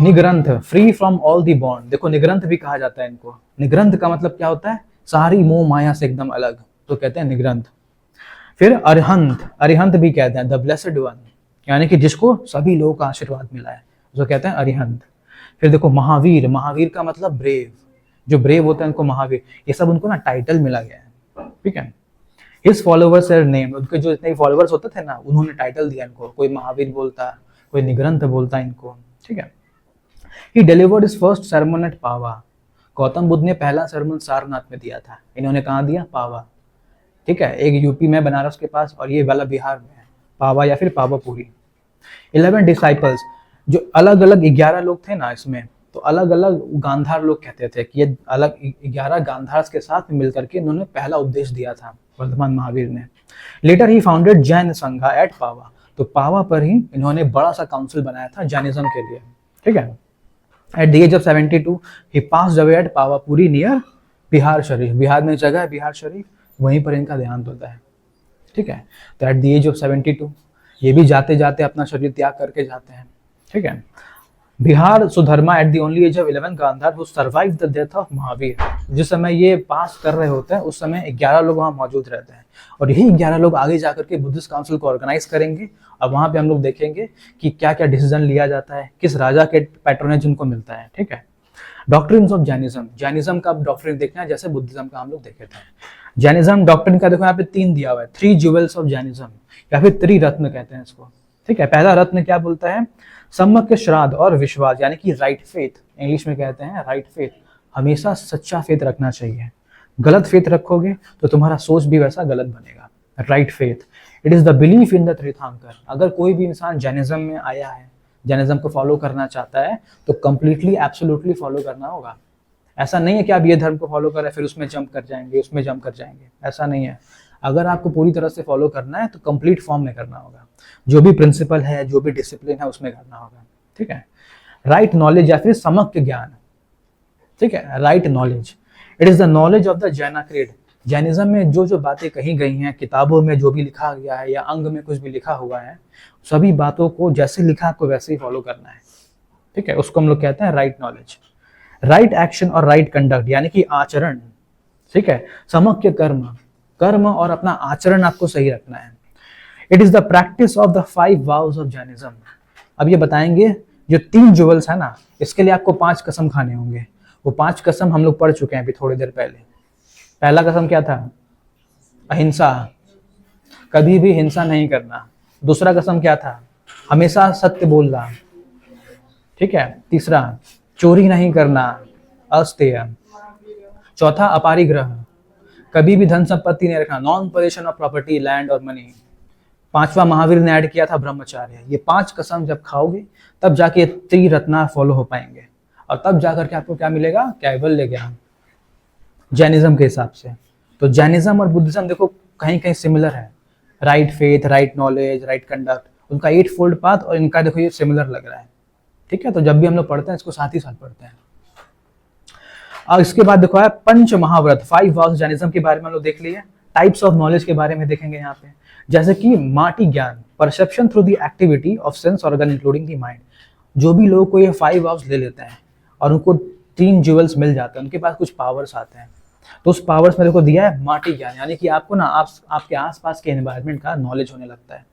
निग्रंथ, free from all the bond. देखो निग्रंथ भी कहा जाता है इनको। निग्रंथ का मतलब क्या होता है? सारी मोह माया से एकदम अलग, तो कहते हैं निग्रंथ। फिर अरिहंत, अरिहंत भी कहते हैं द ब्लेस्ड वन, यानी कि जिसको सभी लोगों का आशीर्वाद मिला है, जो कहते हैं अरिहंत। फिर देखो महावीर, महावीर का मतलब ब्रेव, जो ब्रेव होता है उनको महावीर। ये सब उनको ना टाइटल मिला गया है, ठीक है। हिज फॉलोवर्स आर नेम्ड, उनके जो जितने फॉलोवर्स होते थे ना, उन्होंने टाइटल दिया इनको। कोई महावीर बोलता, कोई निग्रंथ बोलता इनको, ठीक है। He delivered his first sermon at पावा। गौतम बुद्ध ने पहला सरमन सारनाथ में दिया था। इन्होंने कहाँ दिया? पावा, ठीक है। एक यूपी में बनारस के पास, और ये वाला बिहार में है, पावा या फिर पावापुरी। 11 डिसाइपल्स, जो अलग अलग 11 लोग थे ना इसमें, तो अलग अलग गांधार लोग कहते थे कि ये अलग 11 गांधार के साथ मिलकर के इन्होंने पहला उपदेश दिया था वर्धमान महावीर ने। लेटर ही फाउंडेड जैन संघा एट पावा। तो पावा पर ही इन्होंने बड़ा सा काउंसिल बनाया था जैनिज्म के लिए, ठीक है। At the age of 72, he passed away at Pavapuri near Bihar Sharif. Bihar में जगह है बिहार शरीफ, वहीं पर इनका देहांत होता है, ठीक है। तो एट द एज ऑफ 72 ये भी जाते जाते अपना शरीर त्याग करके जाते हैं, ठीक है। Bihar Sudharma at the only age of 11 Gandhar who survived the death of Mahavir. जिस समय ये पास कर रहे होते हैं उस समय 11 लोग वहाँ मौजूद रहते हैं, और यही 11 लोग आगे जाकर के बुद्धिस्ट काउंसिल को ऑर्गेनाइज करेंगे। अब वहाँ पे हम लोग देखेंगे कि क्या क्या डिसीजन लिया जाता है, किस राजा के पैट्रोनेज उनको मिलता है, ठीक है। डॉक्ट्रिन्स ऑफ जैनिज्म, जैनिज्म का डॉक्ट्रिन देखना है जैसे बुद्धिज्म का हम लोग देखे थे। जैनिज्म डॉक्ट्रिन का देखो यहाँ पे 3 दिया हुआ है, 3 ज्वेल्स ऑफ जैनिज्म या फिर त्रिरत्न कहते हैं इसको, ठीक है। पहला रत्न क्या बोलता है? सम्यक श्राद्ध और विश्वास, यानी कि राइट फेथ, इंग्लिश में कहते हैं राइट फेथ। हमेशा सच्चा फेथ रखना चाहिए। गलत फेथ रखोगे तो तुम्हारा सोच भी वैसा गलत बनेगा। Right faith, it is the belief in the तीर्थंकर। अगर कोई भी इंसान जैनिज्म में आया है, जैनिज्म को फॉलो करना चाहता है, तो कंप्लीटली एब्सोल्युटली फॉलो करना होगा। ऐसा नहीं है कि आप ये धर्म को फॉलो कर रहे हैं फिर उसमें जंप कर जाएंगे, उसमें जंप कर जाएंगे, ऐसा नहीं है। अगर आपको पूरी तरह से फॉलो करना है तो कंप्लीट फॉर्म में करना होगा। जो भी प्रिंसिपल है, जो भी डिसिप्लिन है, उसमें करना होगा, ठीक है, राइट नॉलेज या फिर समग्र ज्ञान, ठीक है, right knowledge, it is the knowledge of the जैना क्रेड। जैनिज्म में जो जो बातें कही गई हैं, किताबों में जो भी लिखा गया है या अंग में कुछ भी लिखा हुआ है, सभी बातों को जैसे लिखा आपको वैसे ही फॉलो करना है, ठीक है, उसको हम लोग कहते हैं राइट नॉलेज। राइट एक्शन और राइट कंडक्ट यानी कि आचरण, ठीक है, समग्र कर्म, कर्म और अपना आचरण आपको सही रखना है। It is the practice of the 5 vows of Jainism. अब ये बताएंगे जो 3 ज्वेल्स है ना, इसके लिए आपको 5 कसम खाने होंगे। वो 5 कसम हम लोग पढ़ चुके हैं अभी थोड़ी देर पहले। पहला कसम क्या था? अहिंसा, कभी भी हिंसा नहीं करना। दूसरा कसम क्या था? हमेशा सत्य बोलना, ठीक है। तीसरा, चोरी नहीं करना, अस्तेय। चौथा, अपारिग्रह, कभी भी धन संपत्ति नहीं रखना, non possession of property, land और मनी। पांचवा महावीर ने ऐड किया था ब्रह्मचार्य। ये 5 कसम जब खाओगे तब जाके त्रिरत्ना फॉलो हो पाएंगे और तब जाकर के आपको क्या मिलेगा? कैवल्य ज्ञान, जैनिज्म के हिसाब से। तो जैनिज्म और बुद्धिज्म देखो कहीं कहीं सिमिलर है, right faith, right knowledge, right conduct, उनका 8 फोल्ड पाथ और इनका देखो ये सिमिलर लग रहा है, ठीक है। तो जब भी हम लोग पढ़ते हैं इसको साथ ही साथ पढ़ते हैं। और इसके बाद देखो है पंच महाव्रत, 5 vows जैनिज्म के बारे में हम लोग देख लिए। टाइप्स ऑफ नॉलेज के बारे में देखेंगे यहाँ पे, जैसे कि माटी ज्ञान, perception through the activity of sense organ including the mind. जो भी लोग को ये 5 vows ले लेते हैं और उनको 3 ज्वेल्स मिल जाते हैं, उनके पास कुछ पावर्स आते हैं, तो उस पावर्स में देखो दिया है माटी ज्ञान, यानी कि आपको ना आपके आसपास के एनवायरनमेंट का नॉलेज होने लगता है,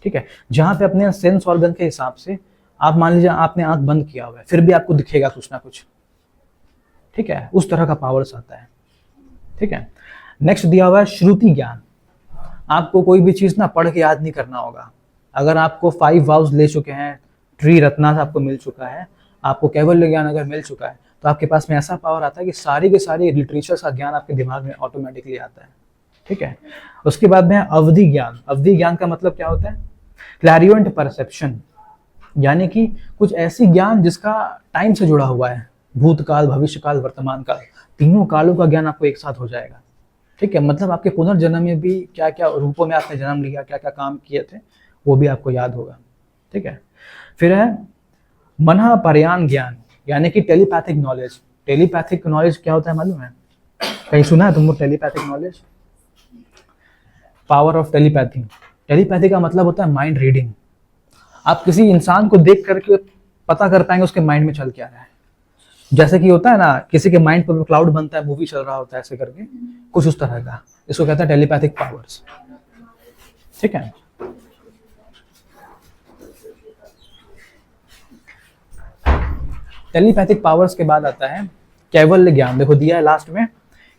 ठीक है। जहाँ पे अपने सेंस ऑर्गन के हिसाब से आप मान लीजिए आपने आंख बंद किया हुआ है, फिर भी आपको दिखेगा कुछ ना कुछ, ठीक है, उस तरह का पावर्स आता है, ठीक है। नेक्स्ट दिया हुआ है श्रुति ज्ञान। आपको कोई भी चीज ना पढ़ के याद नहीं करना होगा। अगर आपको 5 vows ले चुके हैं, त्रिरत्ना आपको मिल चुका है, आपको कैवल्य ज्ञान अगर मिल चुका है, तो आपके पास में ऐसा पावर आता है कि सारी के सारी लिटरेचर का ज्ञान आपके दिमाग में ऑटोमेटिकली आता है, ठीक है। उसके बाद में अवधि ज्ञान। अवधि ज्ञान का मतलब क्या होता है? क्लैरियंट परसेप्शन, यानी कि कुछ ऐसी ज्ञान जिसका टाइम से जुड़ा हुआ है, भूतकाल, भविष्यकाल, वर्तमान काल, तीनों कालों का ज्ञान आपको एक साथ हो जाएगा, ठीक है। मतलब आपके पुनर्जन्म में भी क्या क्या रूपों में आपने जन्म लिया, क्या क्या काम किए थे, वो भी आपको याद होगा, ठीक है। फिर है मनः परयान ज्ञान, यानी कि टेलीपैथिक नॉलेज। टेलीपैथिक नॉलेज क्या होता है मालूम है? कहीं सुना है तुमको telepathic knowledge? Power of telepathy. Telepathy का मतलब होता है माइंड रीडिंग। आप किसी इंसान को देख करके पता कर पाएंगे उसके माइंड में चल क्या रहा है। जैसे कि होता है ना, किसी के माइंड पर क्लाउड बनता है, मूवी चल रहा होता है ऐसे करके, कुछ उस तरह का, इसको कहते हैं टेलीपैथिक पावर्स, ठीक है। टेलीपैथिक पावर्स के बाद आता है कैवल्य ज्ञान। देखो दिया है लास्ट में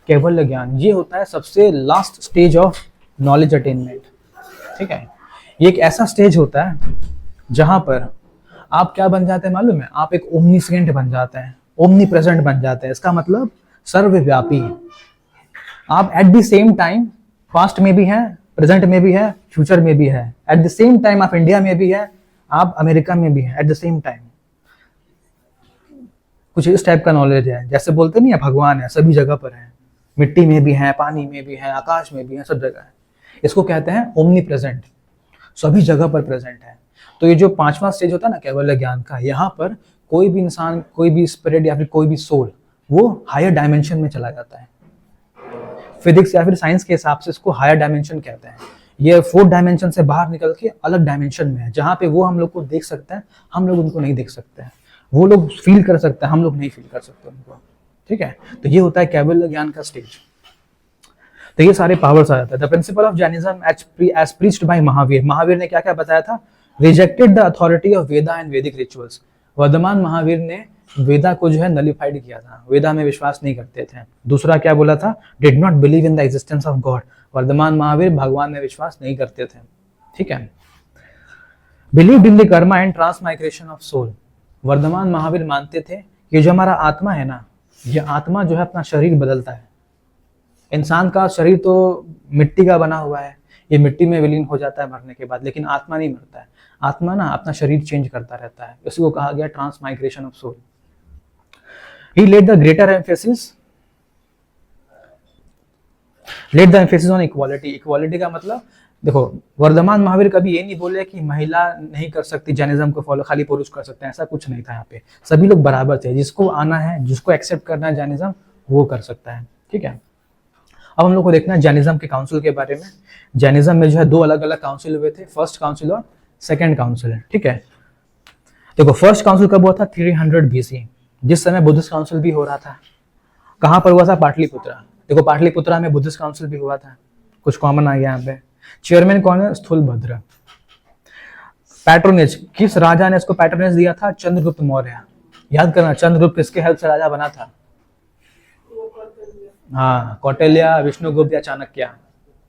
कैवल्य ज्ञान। ये होता है सबसे last stage of knowledge attainment, ठीक है। ये एक ऐसा स्टेज होता है जहां पर आप क्या बन जाते हैं मालूम है? आप एक ओमनीसेंट बन जाते हैं, ओमनी प्रेजेंट बन जाते हैं। इसका मतलब सर्वव्यापी। आप at the same time past में भी हैं, प्रेजेंट में भी है, फ्यूचर में भी है। एट द सेम टाइम आप इंडिया में भी है, आप अमेरिका में भी है, एट द सेम टाइम। कुछ इस टाइप का नॉलेज है, जैसे बोलते नहीं है भगवान है, सभी जगह पर है, मिट्टी में भी है, पानी में भी है, आकाश में भी है, सब जगह है। इसको कहते हैं ओमनी प्रेजेंट, सभी जगह पर प्रेजेंट है। तो ये जो 5वां स्टेज होता है ना कैवल्य ज्ञान का, यहाँ पर कोई भी इंसान, कोई भी स्पिरिट या फिर कोई भी सोल, वो हायर डायमेंशन में चला जाता है। फिजिक्स या फिर साइंस के हिसाब से इसको हायर डायमेंशन कहते हैं। ये 4th डायमेंशन से बाहर निकल के अलग डायमेंशन में है, जहाँ पे वो हम लोग को देख सकते हैं, हम लोग उनको नहीं देख सकते हैं। वो लोग फील कर सकते हैं, हम लोग नहीं फील कर सकते उनको, ठीक है। तो ये होता है कैवल्य ज्ञान का स्टेज। तो ये सारे पावर्स आ जाते हैं। The principal of Jainism as preached by Mahavir. Mahavir ने क्या क्या बताया था? Rejected the authority of Veda and Vedic rituals. Vardhaman Mahavir ने वेदा को जो है नलिफाइड किया था, वेदा में विश्वास नहीं करते थे। दूसरा क्या बोला था? Did not believe in the existence of God. Vardhaman Mahavir भगवान में विश्वास नहीं करते थे, ठीक है। Believe in the karma and transmigration of soul. Vardhaman Mahavir मानते थे कि जो हमारा आत्मा है ना, ये आत्मा जो है अपना शरीर बदलता है। इंसान का शरीर तो मिट्टी का बना हुआ है, ये मिट्टी में विलीन हो जाता है मरने के बाद, लेकिन आत्मा नहीं मरता है। आत्मा ना अपना शरीर चेंज करता रहता है, इसी को कहा गया transmigration of soul. He led the greater emphasis let the emphasis on equality. Equality का मतलब देखो, वर्धमान महावीर कभी ये नहीं बोले कि महिला नहीं कर सकती जैनिज्म को फॉलो, खाली पुरुष कर सकते हैं, ऐसा कुछ नहीं था। यहाँ पे सभी लोग बराबर थे, जिसको आना है, जिसको एक्सेप्ट करना है जैनिज्म, वो कर सकता है। ठीक है, अब हम लोग को देखना है जैनिज्म के काउंसिल के बारे में। जैनिज्म में जो है 2 अलग अलग काउंसिल हुए थे, फर्स्ट काउंसिल और सेकेंड काउंसिल। ठीक है, देखो फर्स्ट काउंसिल कब हुआ था? 300 BC, जिस समय बुद्धिस्ट काउंसिल भी हो रहा था। कहाँ पर हुआ था? पाटलिपुत्रा। देखो पाटलिपुत्रा में बुद्धिस्ट काउंसिल भी हुआ था, कुछ कॉमन आ गया यहाँ पे। चेयरमैन कौन है? स्थूलभद्र। पैट्रोनेज, किस राजा ने इसको पैट्रोनेज दिया था? चंद्रगुप्त मौर्य। याद करना, चंद्रगुप्त किसके हेल्प से राजा बना था? हाँ, कौटिल्य, विष्णुगुप्त या चाणक्य।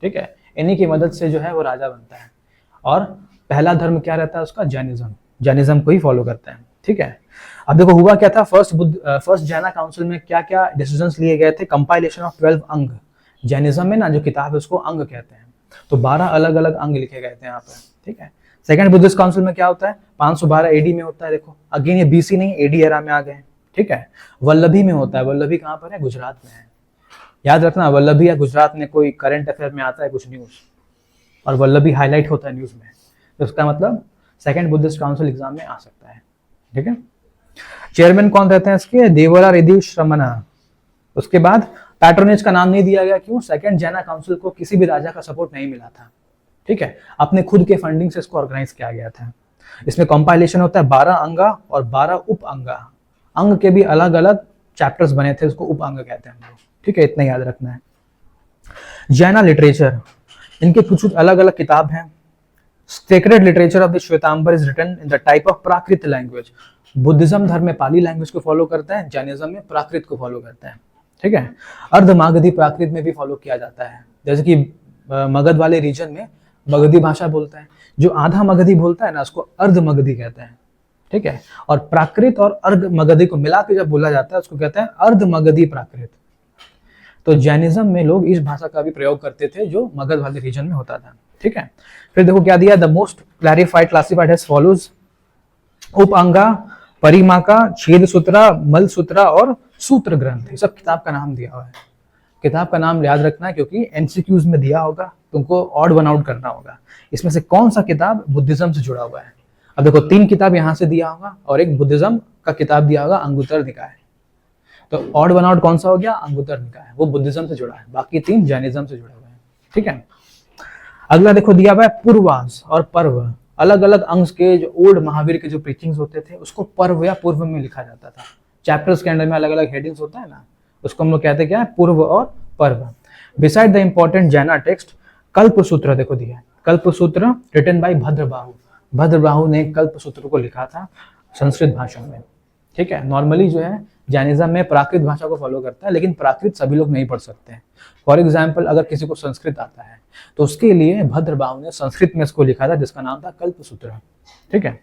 ठीक है, इन्हीं की मदद से जो है वो राजा बनता है। और पहला धर्म क्या रहता है उसका? जैनिज्म। जैनिज्म को ही फॉलो करते हैं। ठीक है, अब देखो हुआ क्या था, फर्स्ट जैना काउंसिल में क्या क्या डिसीजंस लिए गए थे? कंपाइलेशन ऑफ 12 अंग। जैनिज्म में ना जो किताब है उसको अंग कहते हैं, तो 12 अलग अलग अंग लिखे गए थे यहाँ पर। ठीक है, सेकंड बुद्धिस्ट काउंसिल में क्या होता है? 512 AD में होता है। देखो अगेन ये BC नहीं, AD एरा में आ गए। ठीक है, वल्लभी में होता है। वल्लभी कहाँ पर है? गुजरात में है। याद रखना, वल्लभी या गुजरात में कोई करंट अफेयर में आता है कुछ न्यूज, और वल्लभी हाईलाइट होता है न्यूज में, तो उसका मतलब सेकंड बुद्धिस्ट काउंसिल एग्जाम में आ सकता है। ठीक है, चेयरमैन कौन रहते हैं इसके? देवरा रिधि श्रमणा। उसके बाद पैट्रोनेज का नाम नहीं दिया गया, क्यों? सेकंड जैना काउंसिल को किसी भी राजा का सपोर्ट नहीं मिला था। ठीक है, अपने खुद के फंडिंग से इसको ऑर्गेनाइज किया गया था। इसमें कंपाइलेशन होता है 12 अंगा और 12 उप अंगा। अंग के भी अलग अलग चैप्टर्स बने थे, उसको उप अंग कहते हैं हम लोग। ठीक है, इतना याद रखना है। जैना लिटरेचर, इनके कुछ अलग अलग किताब हैं। Sacred literature of the Shvetambar is written in the type of Prakrit language. Buddhism धर्म में पाली लैंग्वेज को फॉलो करता है, जैनिज्म में प्राकृत को फॉलो करता है। ठीक है, अर्धमागधी प्राकृत में भी फॉलो किया जाता है। जैसे कि मगध वाले रीजन में मगधी भाषा बोलता है, जो आधा मगधी बोलता है ना उसको अर्ध मगधी कहते हैं। ठीक है, और प्राकृत और अर्ध मगधी को मिला के जब बोला जाता है उसको कहते हैं अर्ध मगधी प्राकृत। तो जैनिज्म में लोग इस भाषा का भी प्रयोग करते थे जो मगध वाले रीजन में होता था। ठीक है, फिर देखो क्या दिया, the most clarified classified as follows. Upanga, परिमाका, छेद सूत्रा, मल सूत्रा और सूत्र ग्रंथ, ये सब किताब का नाम दिया हुआ है। किताब का नाम याद रखना है क्योंकि एमसीक्यूज में दिया होगा, तुमको ऑड वन आउट करना होगा, इसमें से कौन सा किताब बुद्धिज्म से जुड़ा हुआ है। अब देखो 3 किताब यहाँ से दिया होगा और एक बुद्धिज्म का किताब दिया होगा, अंगुत्तर निकाय। तो ऑड वन आउट कौन सा हो गया? अंगुत्तर निकाय, वो बुद्धिज्म से जुड़ा है, बाकी 3 जैनिज्म से जुड़े हुए हैं। ठीक है, अगला देखो दिया हुआ है पूर्वास और पर्व। अलग अलग अंश के जो ओल्ड महावीर के जो प्रीचिंग्स होते थे उसको पर्व या पूर्व में लिखा जाता था। चैप्टर्स के अंदर में अलग अलग हेडिंग्स होता है ना, उसको हम लोग कहते हैं क्या है? पूर्व और पर्व। बिसाइड द इंपॉर्टेंट जैना टेक्स्ट, कल्प सूत्र देखो दिया है। कल्प सूत्र रिटन बाय भद्रबाहु। भद्रबाहु ने कल्प सूत्र को लिखा था संस्कृत भाषा में। ठीक है, नॉर्मली जो है जैनिज्म में प्राकृत भाषा को फॉलो करता है, लेकिन प्राकृत सभी लोग नहीं पढ़ सकते हैं। फॉर एग्जाम्पल अगर किसी को संस्कृत आता है तो उसके लिए भद्रबाहु ने संस्कृत में इसको लिखा था जिसका नाम था कल्प सूत्र। ठीक है,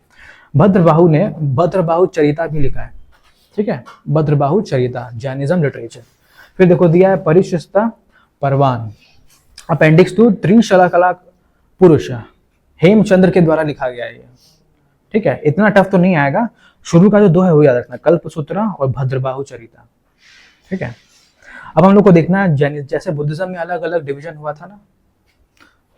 भद्रबाहु ने भद्रबाहु चरिता भी लिखा है। ठीक है, भद्रबाहु चरिता, जैनिज्म लिटरेचर। फिर देखो दिया है परिशिष्टा परवान, अपेंडिक्स टू त्रिशलाकला पुरुष, हेमचंद्र के द्वारा लिखा गया है। ठीक है, इतना टफ तो नहीं आएगा, शुरू का जो 2 है वो याद रखना, कल्प सूत्र और भद्रबाहु चरिता। ठीक है, अब हम लोग को देखना है जैसे बुद्धिज्म में अलग अलग डिवीजन हुआ था ना,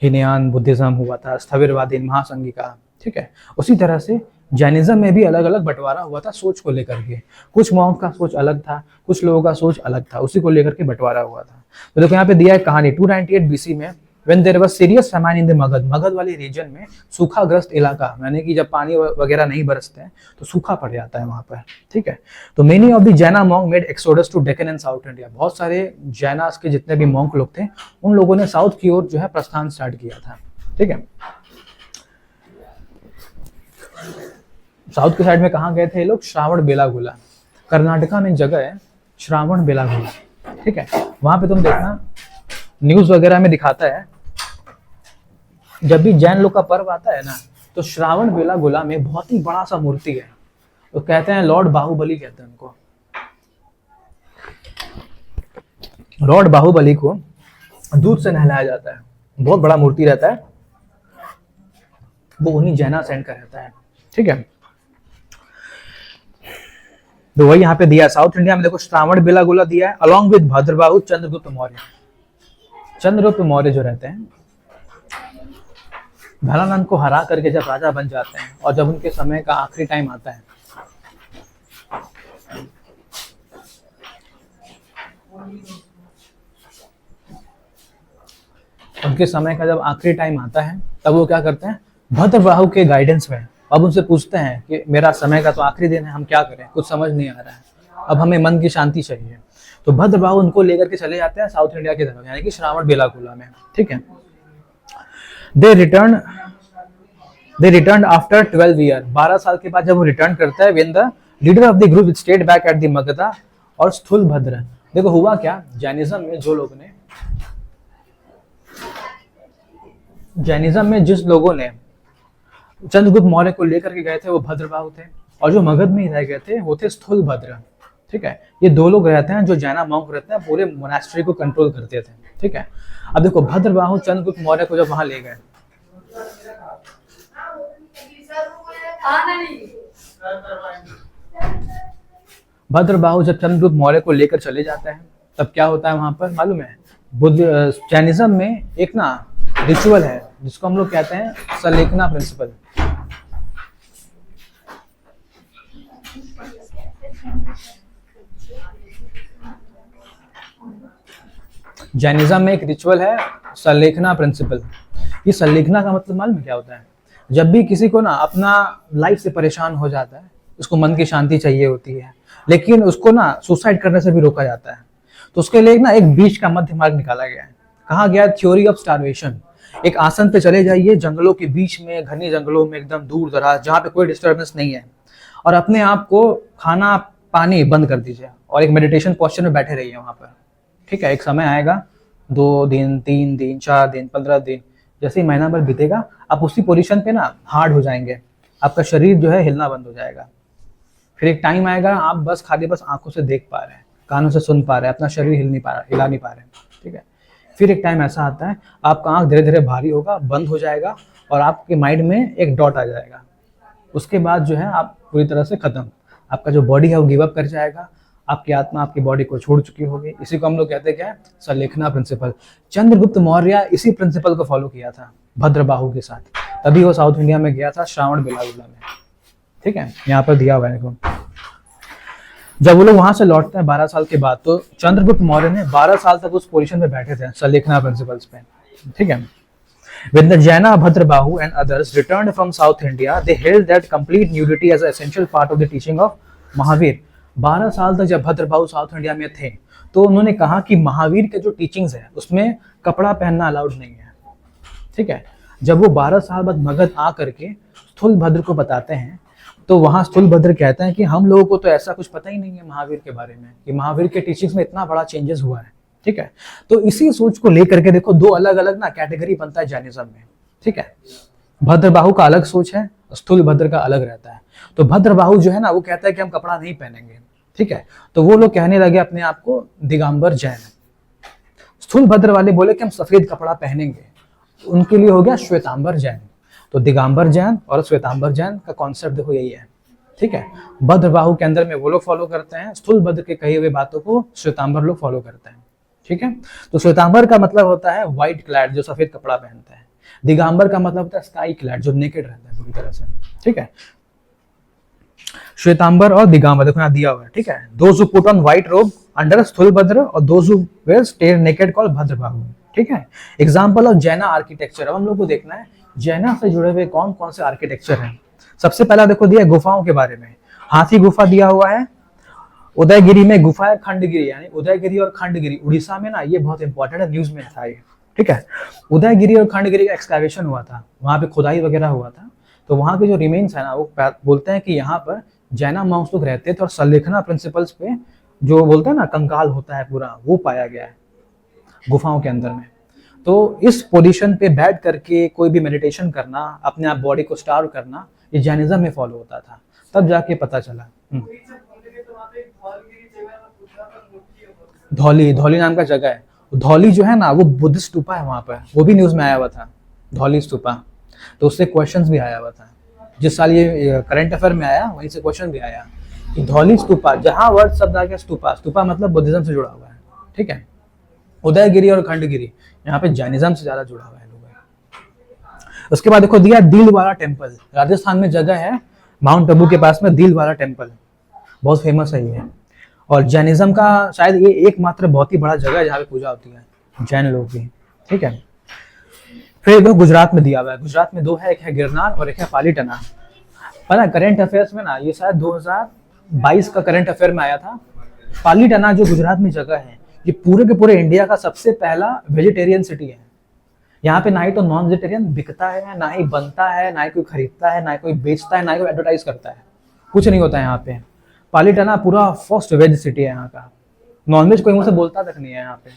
हीनयान बुद्धिज्म हुआ था, स्थविरवादी, महासंगिका। ठीक है, उसी तरह से जैनिज्म में भी अलग अलग बंटवारा हुआ था सोच को लेकर के। कुछ मॉन्क का सोच अलग था, कुछ लोगों का सोच अलग था, उसी को लेकर के बंटवारा हुआ था। तो देखो यहाँ पे दिया है कहानी 298 BC में when there was serious famine in the Magadh वाले रीजन में सूखाग्रस्त इलाका, यानी कि जब पानी वगैरह नहीं बरसते हैं तो सूखा पड़ जाता है वहां पर। ठीक है, तो many of the Jaina monk made exodus to Deccan and south India. बहुत सारे जैनास के जितने भी मॉन्क लोग थे उन लोगों ने साउथ की ओर जो है प्रस्थान स्टार्ट किया था। ठीक है, साउथ के साइड में कहाँ गए थे ये लोग? श्रावण बेलागोला, कर्नाटका में एक जगह है श्रावण बेलागोला। ठीक है, वहां पे तुम देखना न्यूज वगैरह में दिखाता है जब भी जैन लोग का पर्व आता है ना तो श्रावण बेलागोला में बहुत ही बड़ा सा मूर्ति है, तो कहते हैं लॉर्ड बाहुबली कहते हैं उनको। लॉर्ड बाहुबली को दूध से नहलाया जाता है, बहुत बड़ा मूर्ति रहता है, वो उन्हीं जैना सेंड का रहता है। ठीक है, तो वही यहाँ पे दिया साउथ इंडिया में देखो श्रावण बेलागोला दिया है अलॉन्ग विद भद्रबाहु चंद्रगुप्त मौर्य। चंद्रगुप्त मौर्य जो रहते हैं, भलानंद को हरा करके जब राजा बन जाते हैं और जब उनके समय का आखिरी टाइम आता है, उनके समय का जब आखिरी टाइम आता है तब वो क्या करते हैं, भद्रबाहु के गाइडेंस में अब उनसे पूछते हैं कि मेरा समय का तो आखिरी दिन है, हम क्या करें, कुछ समझ नहीं आ रहा है, अब हमें मन की शांति चाहिए। तो भद्रबाहु उनको लेकर के चले जाते हैं साउथ इंडिया की तरफ, यानी कि श्रावण बेलागोला में। ठीक है, दे रिटर्न आफ्टर 12 ईयर, 12 साल के बाद जब वो रिटर्न करता है, when the leader of the group stayed back at the Magadha और स्थूलभद्र। देखो हुआ क्या, जैनिज्म में जिस लोगों ने चंद्रगुप्त मौर्य को लेकर के गए थे वो भद्रबाहु थे, और जो मगध में रह गए थे वो थे स्थूलभद्र। ठीक है, ये दो लोग रहते हैं जो जैना मॉन्क रहते हैं, पूरे मोनास्ट्री को कंट्रोल करते थे। ठीक है, अब देखो भद्रबाहु चंद्रगुप्त मौर्य को जब वहां ले गए, भद्रबाहु जब चंद्रगुप्त मौर्य को लेकर चले जाते हैं तब क्या होता है वहां पर मालूम है, बुद्ध जैनिज्म में एक ना रिचुअल है जिसको हम लोग कहते हैं सलेखना प्रिंसिपल। जैनिज्म में एक रिचुअल है सलेखना प्रिंसिपल। ये सलेखना का मतलब मालूम क्या होता है, जब भी किसी को ना अपना लाइफ से परेशान हो जाता है, उसको मन की शांति चाहिए होती है, लेकिन उसको ना सुसाइड करने से भी रोका जाता है, तो उसके लिए ना एक बीच का मध्य मार्ग निकाला गया है। कहा गया थ्योरी ऑफ स्टारवेशन। एक आसन पे चले जाइए जंगलों के बीच में, घने जंगलों में, एकदम दूर दराज जहाँ पे कोई डिस्टर्बेंस नहीं है, और अपने आप को खाना पानी बंद कर दीजिए और एक मेडिटेशन पोस्चर में बैठे रहिए वहां पर। ठीक है, एक समय आएगा, 2 दिन 3 दिन 4 दिन 15 दिन, जैसे ही महीना भर बीतेगा आप उसी पोजीशन पे ना हार्ड हो जाएंगे, आपका शरीर जो है हिलना बंद हो जाएगा। फिर एक टाइम आएगा आप बस आंखों से देख पा रहे हैं, कानों से सुन पा रहे हैं, अपना शरीर हिला नहीं पा रहे हैं। ठीक है, फिर एक टाइम ऐसा आता है आपका आंख धीरे धीरे भारी होगा, बंद हो जाएगा, और आपके माइंड में एक डॉट आ जाएगा। उसके बाद जो है आप पूरी तरह से खत्म, आपका जो बॉडी है वो गिव अप कर जाएगा, आपकी आत्मा आपकी बॉडी को छोड़ चुकी होगी। इसी को हम लोग कहते हैं क्या, सलेखना प्रिंसिपल। चंद्रगुप्त मौर्य इसी प्रिंसिपल को फॉलो किया था भद्रबाहु के साथ, तभी वो साउथ इंडिया में गया था श्रावण बेलागोला में। ठीक है, यहाँ पर दिया हुआ है देखो। जब वो लोग वहां से लौटते हैं 12 साल के बाद, तो चंद्रगुप्त मौर्य ने 12 साल तक उस पोजीशन पे बैठे थे सलेखना प्रिंसिपल्स पे। ठीक है, when the Jaina Bhadrabahu and others returned from South India, they held that complete nudity as an essential part of the teaching of Mahavir. 12 साल तक जब भद्रबाहु साउथ इंडिया में थे तो उन्होंने कहा कि महावीर के जो टीचिंग्स है उसमें कपड़ा पहनना अलाउड नहीं है। ठीक है, जब वो 12 साल बाद मगध आ करके स्थूलभद्र को बताते हैं तो वहां स्थूलभद्र कहते हैं कि हम लोगों को तो ऐसा कुछ पता ही नहीं है महावीर के बारे में, कि महावीर के टीचिंग्स में इतना बड़ा चेंजेस हुआ है। ठीक है, तो इसी सोच को लेकर के देखो दो अलग अलग ना कैटेगरी बनता है जैनिज्म में। ठीक है, भद्रबाहु का अलग सोच है, स्थूलभद्र का अलग रहता है। तो भद्रबाहु जो है ना वो कहता है कि हम कपड़ा नहीं पहनेंगे। ठीक है, तो वो लोग कहने लगे अपने आप को दिगंबर जैन। स्थूलभद्र वाले बोले कि हम सफेद कपड़ा पहनेंगे, उनके लिए हो गया श्वेतांबर जैन। तो दिगंबर जैन और श्वेतांबर जैन का कॉन्सेप्ट देखो यही है। ठीक है, भद्रबाहु के अंदर में वो लोग फॉलो करते हैं, स्थूलभद्र के कही हुए बातों को श्वेतांबर लोग फॉलो करते हैं। ठीक है, तो श्वेतांबर का मतलब होता है व्हाइट क्लैड, जो सफेद कपड़ा पहनता है। दिगंबर का मतलब होता है स्काई क्लैड, जो नेकेड रहता है पूरी तरह से। ठीक है, श्वेतांबर और दिगंबर देखो यहाँ दिया हुआ है। ठीक है, those who put on white robe under Sthulabhadra और those who were stay naked called Bhadrabahu. ठीक है, एग्जांपल ऑफ जैना आर्किटेक्चर। अब हम लोग को देखना है जैना से जुड़े हुए कौन कौन से आर्किटेक्चर हैं। सबसे पहला देखो दिया गुफाओं के बारे में, हाथी गुफा दिया हुआ है, उदयगिरी में गुफा है, खंडगिरी, यानी उदयगिरी और खंडगिरी उड़ीसा में ना, ये बहुत इंपॉर्टेंट है, न्यूज में था ये। ठीक है, उदयगिरी और खंडगिरी का एक्सकैवेशन हुआ था, वहां पे खुदाई वगैरह हुआ था, तो वहां के जो रिमेन्स है ना वो बोलते हैं कि यहाँ पर जैना मॉन्क्स लोग रहते थे और सलेखना प्रिंसिपल्स पे जो बोलते हैं ना कंकाल होता है पूरा, वो पाया गया है गुफाओं के अंदर में। तो इस पोजीशन पे बैठ करके कोई भी मेडिटेशन करना, अपने आप बॉडी को स्टार्व करना, ये जैनिज्म में फॉलो होता था, तब जाके पता चला। धौली नाम का जगह है, धौली जो है ना वो बुद्धिस्ट स्तूपा है वहां पर, वो भी न्यूज में आया हुआ था धौली स्तूपा, तो उससे क्वेश्चंस भी आया हुआ था। जिस साल ये करंट अफेयर में आया वहीं से क्वेश्चन भी आया कि धौली स्तूपा, जहां वर्ड शब्द आ गया स्तूपा, स्तूपा मतलब बुद्धिज्म से जुड़ा हुआ है। ठीक है, उदयगिरी और खंडगिरी, यहाँ पे जैनिज्म से ज्यादा जुड़ा हुआ है लोग। उसके बाद देखो दिया दिलवारा टेम्पल, राजस्थान में जगह है माउंट आबू के पास में दिलवारा टेम्पल, बहुत फेमस है ये। और जैनिज्म का शायद ये एकमात्र बहुत ही बड़ा जगह है जहाँ पे पूजा होती है जैन लोग की, ठीक है। फिर देखो गुजरात में दिया हुआ है, गुजरात में दो है, एक है गिरनार और एक है पालीटाना। पता है करंट अफेयर्स में ना, ये शायद 2022 का करंट अफेयर में आया था। पालीटाना जो गुजरात में जगह है, ये पूरे के पूरे इंडिया का सबसे पहला वेजिटेरियन सिटी है। यहाँ पे ना ही तो नॉन वेजिटेरियन बिकता है, ना ही बनता है, ना ही कोई खरीदता है, ना ही कोई बेचता है, ना ही कोई एडवर्टाइज करता है, कुछ नहीं होता है यहाँ पे। पालीटाना पूरा फर्स्ट वेज सिटी है यहाँ का, नॉनवेज कोई मुझसे बोलता तक नहीं है यहाँ पे,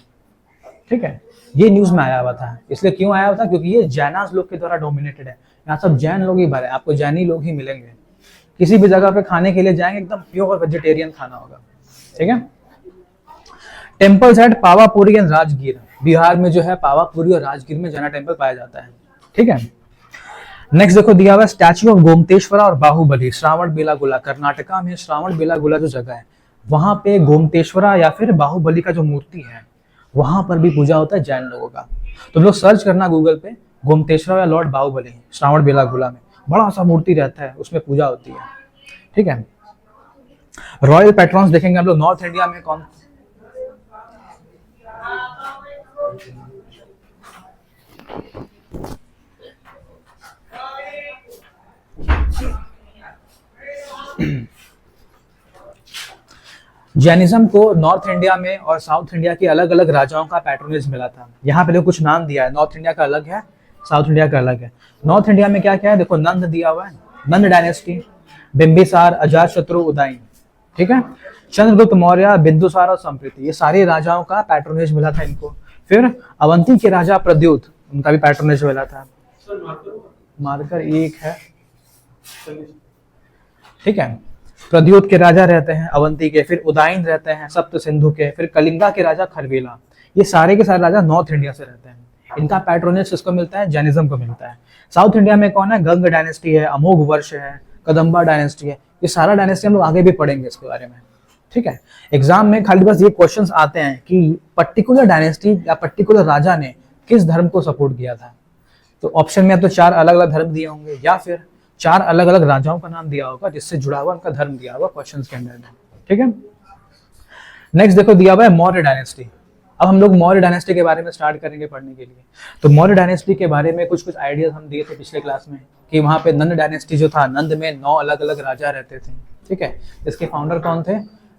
ठीक है। ये न्यूज में आया हुआ था, इसलिए क्यों आया हुआ था, क्योंकि ये जैनास लोग के द्वारा डोमिनेटेड है, यहाँ सब जैन लोग ही भरे, आपको जैनी लोग ही मिलेंगे। किसी भी जगह पे खाने के लिए जाएंगे एकदम प्योर वेजिटेरियन खाना होगा, ठीक है। Temples at Pawapuri and Rajgir, Bihar में जो है पावापुरी और राजगीर में जैना टेम्पल पाया जाता है, ठीक है। नेक्स्ट देखो दिया हुआ स्टैच्यू ऑफ गोमतेश्वरा और बाहुबली, श्रावण बेलागुला, कर्नाटका में श्रावण बेलागुला जो जगह है वहां पे गोमतेश्वरा या फिर बाहुबली का जो मूर्ति है वहां पर भी पूजा होता है जैन लोगों का। तो लोग सर्च करना गूगल पे गोमतेश्वरा या लॉर्ड बाहुबली, श्रावण बेलागुला में बड़ा सा मूर्ति रहता है, उसमें पूजा होती है, ठीक है। रॉयल पैट्रॉन्स देखेंगे हम लोग नॉर्थ इंडिया में कौन, जैनिज्म को नॉर्थ इंडिया में और साउथ इंडिया के अलग अलग राजाओं का पैट्रोनेज मिला था। यहाँ पे देखो कुछ नाम दिया है, नॉर्थ इंडिया का अलग है, साउथ इंडिया का अलग है। नॉर्थ इंडिया में क्या क्या है देखो, नंद दिया हुआ है, नंद डायनेस्टी, बिंबिसार, अजातशत्रु, उदयन, ठीक है। चंद्रगुप्त मौर्य, बिंदुसार और संप्रीति, ये सारे राजाओं का पैट्रोनेज मिला था इनको। फिर अवंती के राजा प्रद्युत, उनका भी पैट्रोनेज मिला था। मार्कर एक है, ठीक है। प्रद्युत के राजा रहते हैं अवंती के, फिर उदयन रहते हैं सप्त सिंधु के, फिर कलिंगा के राजा खरवेला। ये सारे के सारे राजा नॉर्थ इंडिया से रहते हैं। इनका पैट्रोनेज किसको मिलता है, जैनिज्म को मिलता है। साउथ इंडिया में कौन है, गंग डायनेस्टी है, अमोघ वर्ष है, कदम्बा डायनेस्टी है। ये सारा डायनेस्टी हम लोग आगे भी पढ़ेंगे इसके बारे में, ठीक है। एग्जाम में खाली बस ये क्वेश्चंस आते हैं कि पर्टिकुलर डायनेस्टी या पर्टिकुलर राजा ने किस धर्म को सपोर्ट किया था। तो ऑप्शन में तो 4 अलग अलग धर्म दिए होंगे या फिर 4 अलग अलग राजाओं का नाम दिया होगा जिससे जुड़ा हुआ उनका धर्म दिया होगा क्वेश्चन के अंदर में, ठीक है। नेक्स्ट देखो दिया हुआ है मौर्य डायनेस्टी। अब हम लोग मौर्य डायनेस्टी के बारे में स्टार्ट करेंगे पढ़ने के लिए। तो मौर्य डायनेस्टी के बारे में कुछ आइडियाज हम दिए थे पिछले क्लास में कि वहां पे नंद डायनेस्टी जो था, नंद में 9 अलग अलग राजा रहते थे, ठीक है। इसके फाउंडर कौन थे,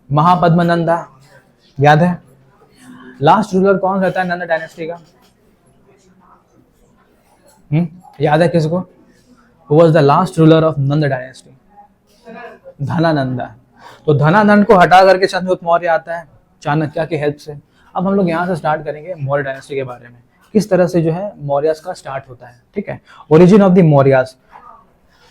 महापद्मनंदा, याद है। लास्ट रूलर कौन रहता है नंद डायनेस्टी का, याद है किसको, Who was the last ruler of Nanda dynasty? धनानंदा। तो धनानंद को हटा करके चंद्रगुप्त मौर्य आता है चाणक्य के हेल्प से। अब हम लोग यहाँ से स्टार्ट करेंगे मौर्य डायनेस्टी के बारे में, किस तरह से जो है मौर्यस का स्टार्ट होता है, ठीक है। Origin of the Mauryas.